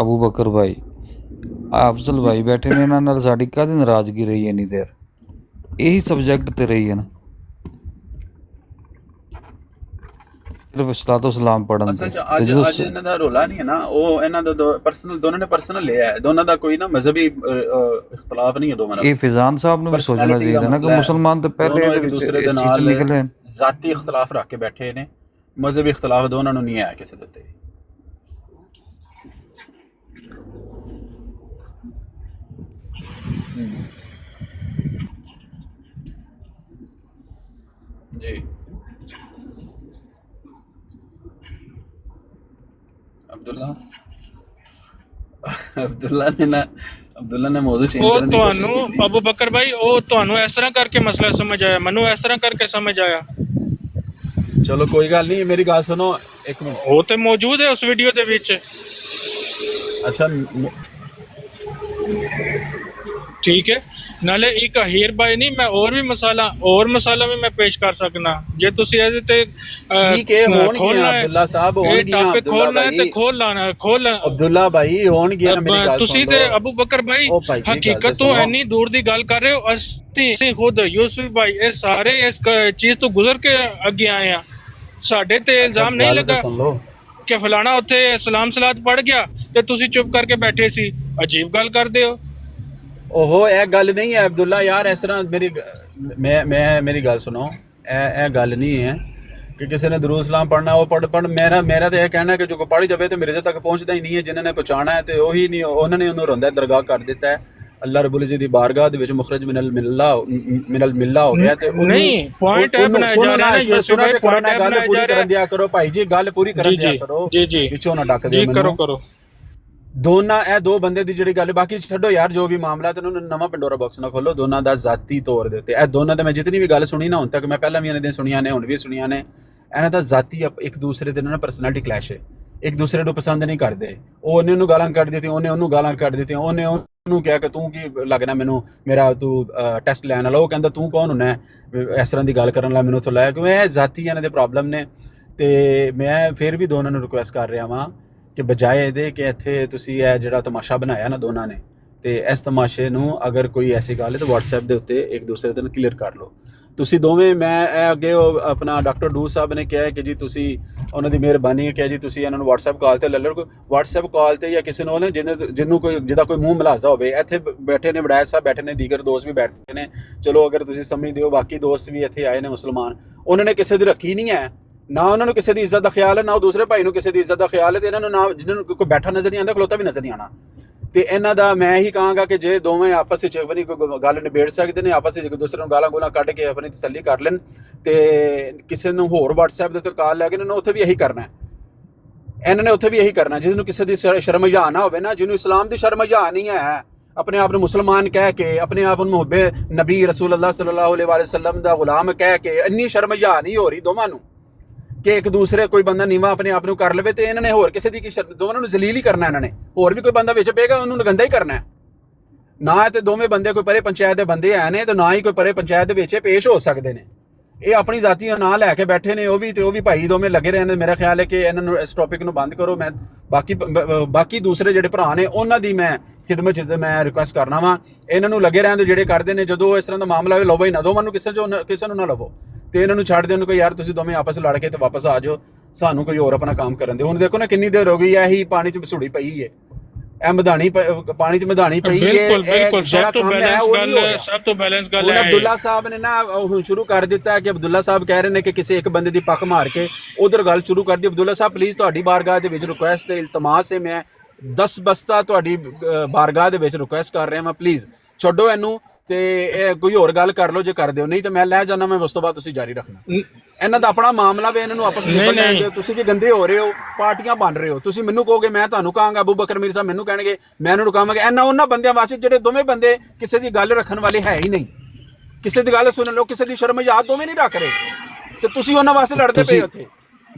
ਅਬੂ ਬਕਰ ਭਾਈ, ਅਫਜ਼ਲ ਭਾਈ ਬੈਠੇ ਨੇ, ਇਹਨਾਂ ਨਾਲ ਸਾਡੀ ਕਾਹਦੀ ਨਾਰਾਜ਼ਗੀ ਰਹੀ ਇੰਨੀ ਦੇਰ? ਇਹੀ ਸਬਜੈਕਟ ਤੇ ਰਹੀ ਹੈ ਨਾ, ਸਿਰਫ ਸਲਾਤੋ ਸਲਾਮ ਪੜਨ ਅਸਲ ਤੇ। ਚ ਅੱਜ ਇਹਨਾਂ ਦਾ ਰੋਲਾ ਨਹੀਂ ਹੈ ਨਾ, ਉਹ ਇਹਨਾਂ ਦਾ ਪਰਸਨਲ, ਦੋਨਾਂ ਨੇ ਪਰਸਨਲ ਲਿਆ ਹੈ, ਦੋਨਾਂ ਦਾ ਕੋਈ ਨਾ ਮਜ਼ਹਬੀ ਇਖਤਲਾਫ ਨਹੀਂ ਹੈ ਦੋਵਾਂ ਦਾ। ਇਹ ਫਿਜ਼ਾਨ ਸਾਹਿਬ ਨੂੰ ਵੀ ਸੋਚਣਾ ਚਾਹੀਦਾ ਨਾ ਕਿ ਮੁਸਲਮਾਨ ਤਾਂ ਪਹਿਲੇ ਇੱਕ ਦੂਸਰੇ ਦੇ ਨਾਲ ਨਿਕਲੇ, ਜ਼ਾਤੀ ਇਖਤਲਾਫ ਰੱਖ ਕੇ ਬੈਠੇ ਨੇ, ਮਜ਼ਹਬੀ ਇਖਤਲਾਫ ਦੋਨਾਂ ਨੂੰ ਨਹੀਂ ਆਇਆ ਕਿਸੇ ਦੇ ਉੱਤੇ। ਜੀ ਅਬਦੁੱਲਾ ਨੇ ਮੌਜੂ ਚੇਂਜ ਉਹ ਕਰਨ ਦੀ ਕੋਸ਼ਿਸ਼ ਤੁਹਾਨੂੰ ਕੀਤੀ। ਅਬੂ ਬਕਰ ਭਾਈ, ਉਹ ਤੁਹਾਨੂੰ ਇਸ ਤਰ੍ਹਾਂ ਕਰਕੇ ਮਸਲਾ ਸਮਝ ਆਇਆ, ਮੈਨੂੰ ਇਸ ਤਰ੍ਹਾਂ ਕਰਕੇ ਸਮਝ ਆਇਆ। ਚਲੋ ਕੋਈ ਗੱਲ ਨਹੀਂ, ਮੇਰੀ ਗੱਲ ਸੁਣੋ ਇੱਕ ਮਿੰਟ। ਉਹ ਤੇ ਮੌਜੂਦ ਹੈ ਉਸ ਵੀਡੀਓ ਦੇ ਵਿੱਚ। ਅੱਛਾ ਠੀਕ ਹੈ, ਨਾਲੇ ਇੱਕ ਹੀਰ ਬਾਈ ਨਹੀਂ, ਮੈਂ ਹੋਰ ਮਸਾਲਾ ਵੀ ਮੈਂ ਪੇਸ਼ ਕਰ ਸਕਣਾ ਜੇ ਤੁਸੀਂ ਇਹਦੇ ਤੇ ਠੀਕ ਹੈ, ਹੋਣਗੀਆਂ ਅਬਦੁੱਲਾ ਸਾਹਿਬ, ਹੋਣਗੀਆਂ ਖੋਲਣਾ ਹੈ ਤੇ ਖੋਲ ਅਬਦੁੱਲਾ ਭਾਈ ਹੋਣਗੀਆਂ। ਮੇਰੀ ਗੱਲ ਤੁਸੀਂ ਤੇ ਅਬੂ ਬਕਰ ਭਾਈ ਹਕੀਕਤ ਤੋਂ ਇੰਨੀ ਦੂਰ ਦੀ ਗੱਲ ਕਰ ਰਹੇ ਹੋ। ਅਸੀਂ ਖੁਦ ਯੂਸੁਫ ਭਾਈ ਇਹ ਸਾਰੇ ਇਸ ਚੀਜ਼ ਤੋਂ ਗੁਜ਼ਰ ਕੇ ਅੱਗੇ ਆਏ ਆ। ਸਾਡੇ ਤੇ ਇਲਜ਼ਾਮ ਨਹੀਂ ਲੱਗਾ ਕਿ ਫਲਾਣਾ ਉੱਥੇ ਸਲਾਮ ਸਲਾਤ ਪੜ ਗਿਆ ਤੇ ਤੁਸੀਂ ਚੁੱਪ ਕਰਕੇ ਬੈਠੇ ਸੀ। ਅਜੀਬ ਗੱਲ ਕਰਦੇ ਹੋ। ਉਹ ਇਹ ਗੱਲ ਨਹੀਂ ਹੈ ਅਬਦੁੱਲਾ ਯਾਰ, ਇਸ ਤਰ੍ਹਾਂ ਮੇਰੀ ਗੱਲ ਸੁਣੋ, ਇਹ ਗੱਲ ਨਹੀਂ ਹੈ ਕਿ ਕਿਸੇ ਨੇ ਦਰੂਦ ਸਲਾਮ ਪੜ੍ਹਨਾ ਉਹ ਪੜ੍ਹ। ਮੇਰਾ ਤਾਂ ਇਹ ਕਹਿਣਾ ਕਿ ਜੋ ਕੋ ਪੜ੍ਹ ਜਾਵੇ ਤੇ ਮੇਰੇ ਤੱਕ ਪਹੁੰਚਦਾ ਹੀ ਨਹੀਂ ਹੈ। ਜਿਨ੍ਹਾਂ ਨੇ ਪਹੁੰਚਾਉਣਾ ਹੈ ਤੇ ਉਹੀ ਨਹੀਂ, ਉਹਨਾਂ ਨੇ ਉਹਨੂੰ ਰੋਂਦਾ ਦਰਗਾਹ ਕਰ ਦਿੱਤਾ ਹੈ। ਅੱਲਾਹ ਰਬੁਲ ਇਜ਼ਤ ਦੀ ਬਾਰਗਾਹ ਦੇ ਵਿੱਚ ਮੁਖਰਜ ਮਿਨਲ ਮਿੱਲਾ ਹੋ ਗਿਆ। ਤੇ ਨਹੀਂ ਪੁਆਇੰਟ ਹੈ ਬਣਾਇਆ ਜਾ ਰਿਹਾ ਹੈ ਯੂਸੁਫ ਭਾਈ, ਪੁਆਇੰਟ ਹੈ ਗੱਲ ਪੂਰੀ ਕਰਨ ਦਿਆ ਕਰੋ ਭਾਈ ਜੀ, ਗੱਲ ਪੂਰੀ ਕਰਨ ਦਿਆ ਕਰੋ ਜੀ ਵਿੱਚੋਂ ਨਾ ਡੱਕ ਦਿਓ ਮੈਨੂੰ। ਕਰੋ ਦੋਨਾਂ ਇਹ ਦੋ ਬੰਦੇ ਦੀ ਜਿਹੜੀ ਗੱਲ, ਬਾਕੀ ਛੱਡੋ ਯਾਰ ਜੋ ਵੀ ਮਾਮਲਾ, ਤੇ ਉਹਨੂੰ ਨਵਾਂ ਪੰਡੋਰਾ ਬਾਕਸ ਨਾ ਖੋਲੋ। ਦੋਨਾਂ ਦਾ ਜ਼ਾਤੀ ਤੌਰ ਦੇ ਉੱਤੇ, ਇਹ ਦੋਨਾਂ ਦੇ ਮੈਂ ਜਿਤਨੀ ਵੀ ਗੱਲ ਸੁਣੀ ਨਾ ਹੁਣ ਤੱਕ, ਮੈਂ ਪਹਿਲਾਂ ਵੀ ਇਹਨਾਂ ਦੀਆਂ ਸੁਣੀਆਂ ਨੇ, ਹੁਣ ਵੀ ਸੁਣੀਆਂ ਨੇ, ਇਹਨਾਂ ਦਾ ਜ਼ਾਤੀ ਇੱਕ ਦੂਸਰੇ ਦੇ ਨਾਲ ਪਰਸਨੈਲਿਟੀ ਕਲੈਸ਼ ਹੈ। ਇੱਕ ਦੂਸਰੇ ਨੂੰ ਪਸੰਦ ਨਹੀਂ ਕਰਦੇ। ਉਹਨੇ ਉਹਨੂੰ ਗਾਲਾਂ ਕੱਢ ਦਿੱਤੀਆਂ, ਉਹਨੇ ਉਹਨੂੰ ਗਾਲਾਂ ਕੱਢ ਦਿੱਤੀਆਂ। ਉਹਨੇ ਉਹਨੂੰ ਕਿਹਾ ਕਿ ਤੂੰ ਕੀ ਲੱਗਣਾ ਮੈਨੂੰ, ਮੇਰਾ ਤੂੰ ਟੈਸਟ ਲੈਣ ਵਾਲਾ। ਉਹ ਕਹਿੰਦਾ ਤੂੰ ਕੌਣ ਹੁੰਨਾ ਇਸ ਤਰ੍ਹਾਂ ਦੀ ਗੱਲ ਕਰਨ ਵਾਲਾ, ਮੈਨੂੰ ਉੱਥੋਂ ਲਾਇਆ। ਕਿਉਂ ਇਹ ਜ਼ਾਤੀ ਇਹਨਾਂ ਦੇ ਪ੍ਰੋਬਲਮ ਨੇ। ਤੇ ਮੈਂ ਫਿਰ ਵੀ ਦੋਨਾਂ ਨੂੰ ਰਿਕੁਐਸਟ ਕਰ ਰਿਹਾ ਵਾਂ ਕਿ ਬਜਾਏ ਇਹਦੇ ਕਿ ਇੱਥੇ ਤੁਸੀਂ ਇਹ ਜਿਹੜਾ ਤਮਾਸ਼ਾ ਬਣਾਇਆ ਨਾ ਦੋਨਾਂ ਨੇ, ਤੇ ਇਸ ਤਮਾਸ਼ੇ ਨੂੰ ਅਗਰ ਕੋਈ ਐਸੀ ਗੱਲ ਹੈ ਤਾਂ WhatsApp ਦੇ ਉੱਤੇ ਇੱਕ ਦੂਸਰੇ ਦੇ ਨਾਲ ਕਲੀਅਰ ਕਰ ਲਓ ਤੁਸੀਂ ਦੋਵੇਂ। ਮੈਂ ਇਹ ਅੱਗੇ ਉਹ ਆਪਣਾ ਡਾਕਟਰ ਡੂ ਸਾਹਿਬ ਨੇ ਕਿਹਾ ਕਿ ਜੀ ਤੁਸੀਂ, ਉਹਨਾਂ ਦੀ ਮਿਹਰਬਾਨੀ ਹੈ ਕਿ ਜੀ ਤੁਸੀਂ ਇਹਨਾਂ ਨੂੰ WhatsApp ਕਾਲ ਤੇ ਲੈ ਲਓ। WhatsApp ਕਾਲ ਤੇ ਜਾਂ ਕਿਸੇ ਨੂੰ ਜਿਹਨੂੰ ਜਿਹਦਾ ਕੋਈ ਮੂੰਹ ਮਲਾਜ਼ਾ ਹੋਵੇ, ਇੱਥੇ ਬੈਠੇ ਨੇ ਵੜਾਇਤ ਸਾਹਿਬ ਬੈਠੇ ਨੇ, ਦੀਗਰ ਦੋਸਤ ਵੀ ਬੈਠੇ ਨੇ। ਚਲੋ ਅਗਰ ਤੁਸੀਂ ਸਮਝਦੇ ਹੋ, ਬਾਕੀ ਦੋਸਤ ਵੀ ਇੱਥੇ ਆਏ ਨੇ ਮੁਸਲਮਾਨ, ਉਹਨਾਂ ਨੇ ਕਿਸੇ ਦੀ ਰੱਖੀ ਨਹੀਂ ਹੈ ਨਾ, ਉਹਨਾਂ ਨੂੰ ਕਿਸੇ ਦੀ ਇੱਜ਼ਤ ਦਾ ਖਿਆਲ ਹੈ ਨਾ ਉਹ ਦੂਸਰੇ ਭਾਈ ਨੂੰ ਕਿਸੇ ਦੀ ਇੱਜ਼ਤ ਦਾ ਖਿਆਲ ਹੈ। ਤੇ ਇਹਨਾਂ ਨੂੰ ਨਾ, ਜਿਹਨਾਂ ਨੂੰ ਕੋਈ ਬੈਠਾ ਨਜ਼ਰ ਨਹੀਂ ਆਉਂਦਾ, ਖਲੋਤਾ ਵੀ ਨਜ਼ਰ ਨਹੀਂ ਆਉਣਾ। ਤੇ ਇਹਨਾਂ ਦਾ ਮੈਂ ਇਹੀ ਕਹਾਂਗਾ ਕਿ ਜੇ ਦੋਵੇਂ ਆਪਸ ਵਿੱਚ ਆਪਣੀ ਕੋਈ ਗੱਲ ਨਿਬੇੜ ਸਕਦੇ ਨੇ, ਆਪਸ ਵਿੱਚ ਇੱਕ ਦੂਸਰੇ ਨੂੰ ਗਾਲਾਂ ਗੋਲਾਂ ਕੱਢ ਕੇ ਆਪਣੀ ਤਸੱਲੀ ਕਰ ਲੈਣ, ਤੇ ਕਿਸੇ ਨੂੰ ਹੋਰ WhatsApp ਦੇ ਉੱਤੇ ਕਾਲ ਲੈ ਕੇ ਇਹਨਾਂ ਨੂੰ ਉੱਥੇ ਵੀ ਇਹੀ ਕਰਨਾ ਹੈ। ਇਹਨਾਂ ਨੇ ਉੱਥੇ ਵੀ ਇਹੀ ਕਰਨਾ। ਜਿਸ ਨੂੰ ਕਿਸੇ ਦੀ ਸ਼ਰਮ ਹਯਾ ਨਾ ਹੋਵੇ ਨਾ, ਜਿਹਨੂੰ ਇਸਲਾਮ ਦੀ ਸ਼ਰਮ ਹਯਾ ਨਹੀਂ ਹੈ, ਆਪਣੇ ਆਪ ਨੂੰ ਮੁਸਲਮਾਨ ਕਹਿ ਕੇ, ਆਪਣੇ ਆਪ ਨੂੰ ਮੁਹੱਬੇ ਨਬੀ ਰਸੂਲ ਅੱਲਾਹ ਸੱਲੱਲਾਹੁ ਅਲੈਹਿ ਵਸੱਲਮ ਦਾ ਗੁਲਾਮ ਕਹਿ ਕੇ, ਇੰਨੀ ਸ਼ਰਮ ਹਯਾ ਨਹੀਂ ਹੋ ਰਹੀ ਦੋਵਾਂ ਨੂੰ ਕਿ ਇੱਕ ਦੂਸਰੇ ਕੋਈ ਬੰਦਾ ਨੀਵਾ ਆਪਣੇ ਆਪ ਨੂੰ ਕਰ ਲਵੇ। ਤੇ ਇਹਨਾਂ ਨੇ ਹੋਰ ਕਿਸੇ ਦੀ ਕੀ ਸ਼ਰਮ, ਦੋਵਾਂ ਨੂੰ ਜ਼ਲੀਲ ਹੀ ਕਰਨਾ। ਇਹਨਾਂ ਨੇ ਹੋਰ ਵੀ ਕੋਈ ਬੰਦਾ ਵਿੱਚ ਪਏਗਾ ਉਹਨੂੰ ਗੰਦਾ ਹੀ ਕਰਨਾ ਹੈ ਨਾ। ਤੇ ਦੋਵੇਂ ਬੰਦੇ ਕੋਈ ਪਰੇ ਪੰਚਾਇਤ ਦੇ ਬੰਦੇ ਆਏ ਨੇ, ਤੇ ਨਾ ਹੀ ਕੋਈ ਪਰੇ ਪੰਚਾਇਤ ਦੇ ਵਿੱਚ ਪੇਸ਼ ਹੋ ਸਕਦੇ ਨੇ। ਇਹ ਆਪਣੀ ਜ਼ਾਤੀਆਂ ਨਾਂ ਲੈ ਕੇ ਬੈਠੇ ਨੇ, ਉਹ ਵੀ ਭਾਈ ਦੋਵੇਂ ਲੱਗੇ ਰਹੇ ਨੇ। ਮੇਰਾ ਖਿਆਲ ਹੈ ਕਿ ਇਹਨਾਂ ਨੂੰ ਇਸ ਟੌਪਿਕ ਨੂੰ ਬੰਦ ਕਰੋ। ਮੈਂ ਬਾਕੀ ਦੂਸਰੇ ਜਿਹੜੇ ਭਰਾ ਨੇ ਉਹਨਾਂ ਦੀ ਮੈਂ ਖਿਦਮਤ 'ਚ ਮੈਂ ਰਿਕੁਐਸਟ ਕਰਨਾ ਵਾਂ, ਇਹਨਾਂ ਨੂੰ ਲੱਗੇ ਰਹਿਣ ਦੇ ਜਿਹੜੇ ਕਰਦੇ ਨੇ। ਜਦੋਂ ਇਸ ਤਰ੍ਹਾਂ ਦਾ ਮਾਮਲਾ ਹੋਵੇ, ਲਵੋ ਹੀ ਨਾ, ਦੋਵਾਂ ਨੂੰ ਕਿਸੇ ਨੂੰ ਨਾ ਲਵੋ, ਤੇ ਇਹਨਾਂ ਨੂੰ ਛੱਡ ਦਿਓ। ਕੋਈ ਯਾਰ ਤੁਸੀਂ ਦੋਵੇਂ ਆਪਸ ਲੜ ਕੇ ਤੇ ਵਾਪਸ ਆ ਜਾਓ, ਸਾਨੂੰ ਕੋਈ ਹੋਰ ਆਪਣਾ ਕੰਮ ਕਰਨ ਦਿਓ। ਹੁਣ ਦੇਖੋ ਨਾ ਕਿੰਨੀ ਦੇਰ ਹੋ ਗਈ ਹੈ, ਇਹੀ ਪਾਣੀ 'ਚ ਮਸੂੜੀ ਪਈ ਹੈ, ਇਹ ਮਧਾਣੀ ਪਾਣੀ 'ਚ ਮਧਾਣੀ ਪਈ ਹੈ। ਬਿਲਕੁਲ ਸਭ ਤੋਂ ਬੈਲੈਂਸ ਗੱਲ ਹੈ। ਅਬਦੁੱਲਾ ਸਾਹਿਬ ਨੇ ਨਾ ਹੁਣ ਸ਼ੁਰੂ ਕਰ ਦਿੱਤਾ ਕਿ ਅਬਦੁੱਲਾ ਸਾਹਿਬ ਕਹਿ ਰਹੇ ਨੇ ਕਿ ਕਿਸੇ ਇੱਕ ਬੰਦੇ ਦੀ ਪੱਕ ਮਾਰ ਕੇ ਉਧਰ ਗੱਲ ਸ਼ੁਰੂ ਕਰ ਦੀ। ਅਬਦੁੱਲਾ ਸਾਹਿਬ ਪਲੀਜ਼, ਤੁਹਾਡੀ ਬਾਰਗਾਹ ਦੇ ਵਿੱਚ ਰਿਕੁਐਸਟ ਤੇ ਇਲਤਮਾਸ ਹੈ, ਮੈਂ 10 ਬਸਤਾ ਤੁਹਾਡੀ ਬਾਰਗਾਹ ਦੇ ਵਿੱਚ ਰਿਕੁਐਸਟ ਕਰ ਰਿਹਾ ਹਾਂ, ਪਲੀਜ਼ ਛੱਡੋ ਇਹਨੂੰ ਤੇ ਇਹ ਕੋਈ ਹੋਰ ਗੱਲ ਕਰ ਲਓ ਜੇ ਕਰ ਦਿਓ, ਨਹੀਂ ਤੇ ਮੈਂ ਲੈ ਜਾਣਾ, ਮੈਂ ਉਸ ਤੋਂ ਬਾਅਦ ਤੁਸੀਂ ਜਾਰੀ ਰੱਖਣਾ। ਇਹਨਾਂ ਦਾ ਆਪਣਾ ਮਾਮਲਾ ਵੇ, ਇਹਨਾਂ ਨੂੰ ਆਪਸ ਵਿੱਚ ਨਿਬੜ ਲੈਣ ਦਿਓ। ਤੁਸੀਂ ਵੀ ਗੰਦੇ ਹੋ ਰਹੇ ਹੋ, ਪਾਰਟੀਆਂ ਬਣ ਰਹੇ ਹੋ। ਤੁਸੀਂ ਮੈਨੂੰ ਕਹੋਗੇ, ਮੈਂ ਤੁਹਾਨੂੰ ਕਹਾਂਗਾ, ਅਬੂ ਬਕਰ ਮੀਰ ਸਾਹਿਬ ਮੈਨੂੰ ਕਹਿਣਗੇ, ਮੈਂ ਇਹਨਾਂ ਨੂੰ ਕਹਾਂਗਾ। ਇਹਨਾਂ ਉਹਨਾਂ ਬੰਦਿਆਂ ਵਾਸਤੇ ਜਿਹੜੇ ਦੋਵੇਂ ਬੰਦੇ ਕਿਸੇ ਦੀ ਗੱਲ ਰੱਖਣ ਵਾਲੇ ਹੈ ਹੀ ਨਹੀਂ, ਕਿਸੇ ਦੀ ਗੱਲ ਸੁਣ ਲਓ, ਕਿਸੇ ਦੀ ਸ਼ਰਮ ਯਾਦ ਦੋਵੇਂ ਨਹੀਂ ਰੱਖ ਰਹੇ, ਤੇ ਤੁਸੀਂ ਉਹਨਾਂ ਵਾਸਤੇ ਲੜਦੇ ਪਏ ਉੱਥੇ।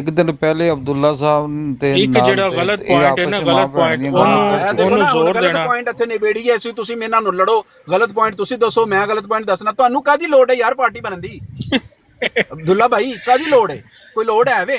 ਇੱਕ ਦਿਨ ਪਹਿਲੇ ਅਬਦੁੱਲਾ ਸਾਹਿਬ ਤੇ ਇੱਕ ਜਿਹੜਾ ਗਲਤ ਪੁਆਇੰਟ ਹੈ ਨਾ, ਗਲਤ ਪੁਆਇੰਟ ਉਹਨੂੰ ਜ਼ੋਰ ਦੇਣਾ। ਗਲਤ ਪੁਆਇੰਟ ਇੱਥੇ ਨਿਬੇੜੀਏ ਅਸੀਂ, ਤੁਸੀਂ ਮੇਰੇ ਨਾਲ ਲੜੋ, ਗਲਤ ਪੁਆਇੰਟ ਤੁਸੀਂ ਦੱਸੋ, ਮੈਂ ਗਲਤ ਪੁਆਇੰਟ ਦੱਸਣਾ। ਤੁਹਾਨੂੰ ਕਾਹਦੀ ਲੋੜ ਹੈ ਯਾਰ ਪਾਰਟੀ ਬਣਨ ਦੀ? ਅਬਦੁੱਲਾ ਭਾਈ ਕਾਹਦੀ ਲੋੜ ਹੈ? ਕੋਈ ਲੋੜ ਹੈ ਵੇ?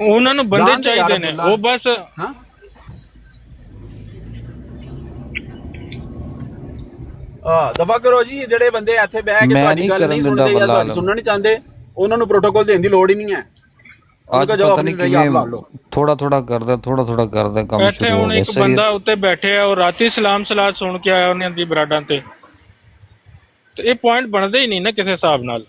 ਉਹਨਾਂ ਨੂੰ ਬੰਦੇ ਚਾਹੀਦੇ ਨੇ, ਉਹ ਬਸ ਹਾਂ ਦਫਾ ਕਰੋ ਜੀ। ਜਿਹੜੇ ਬੰਦੇ ਇੱਥੇ ਬਹਿ ਕੇ ਤੁਹਾਡੀ ਗੱਲ ਨਹੀਂ ਸੁਣਦੇ ਜਾਂ ਤੁਹਾਡੀ ਸੁਣਨਾ ਨਹੀਂ ਚਾਹੁੰਦੇ, ਉਹਨਾਂ ਨੂੰ ਪ੍ਰੋਟੋਕਾਲ ਦੇਣ ਦੀ ਲੋੜ ਹੀ ਨਹੀਂ ਹੈ। ਅੱਜ ਪਤਾ ਨਹੀਂ ਕਿਵੇਂ ਥੋੜਾ ਥੋੜਾ ਕਰਦਾ ਕੰਮ ਇੱਥੇ ਸ਼ੁਰੂ ਹੋ ਹੁਣ ਗਿਆ। ਇੱਕ ਬੰਦਾ ਉੱਤੇ ਬੈਠੇ ਆ, ਉਹ ਰਾਤੀ ਸਲਾਮ ਸਲਾਤ ਸੁਣ ਕੇ ਆਇਆ ਉਹਨਾਂ ਦੀ ਬਰਾਡਾਂ ਤੇ ਇਹ ਪੁਆਇੰਟ ਬਣਦੇ ਹੀ ਨਹੀਂ ਨਾ ਕਿਸੇ ਹਿਸਾਬ ਨਾਲ।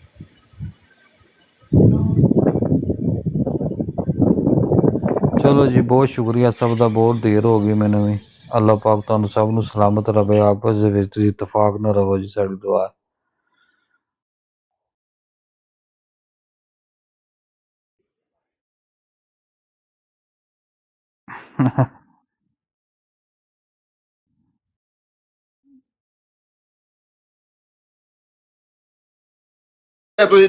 ਚਲੋ ਜੀ, ਬਹੁਤ ਸ਼ੁਕਰੀਆ ਸਭ ਦਾ, ਬਹੁਤ ਦੇਰ ਹੋ ਗਈ ਮੈਨੂੰ ਵੀ। ਅੱਲਾਹ ਪਾਕ ਤੁਹਾਨੂੰ ਸਭ ਨੂੰ ਸਲਾਮਤ ਰਵੇ, ਆਪਸ ਦੇ ਵਿੱਚ ਤੁਸੀਂ ਇਤਫਾਕ ਨਾਲ ਰਹੋ ਜੀ, ਸਾਡੀ ਦੁਆ ਤੁਸੀਂ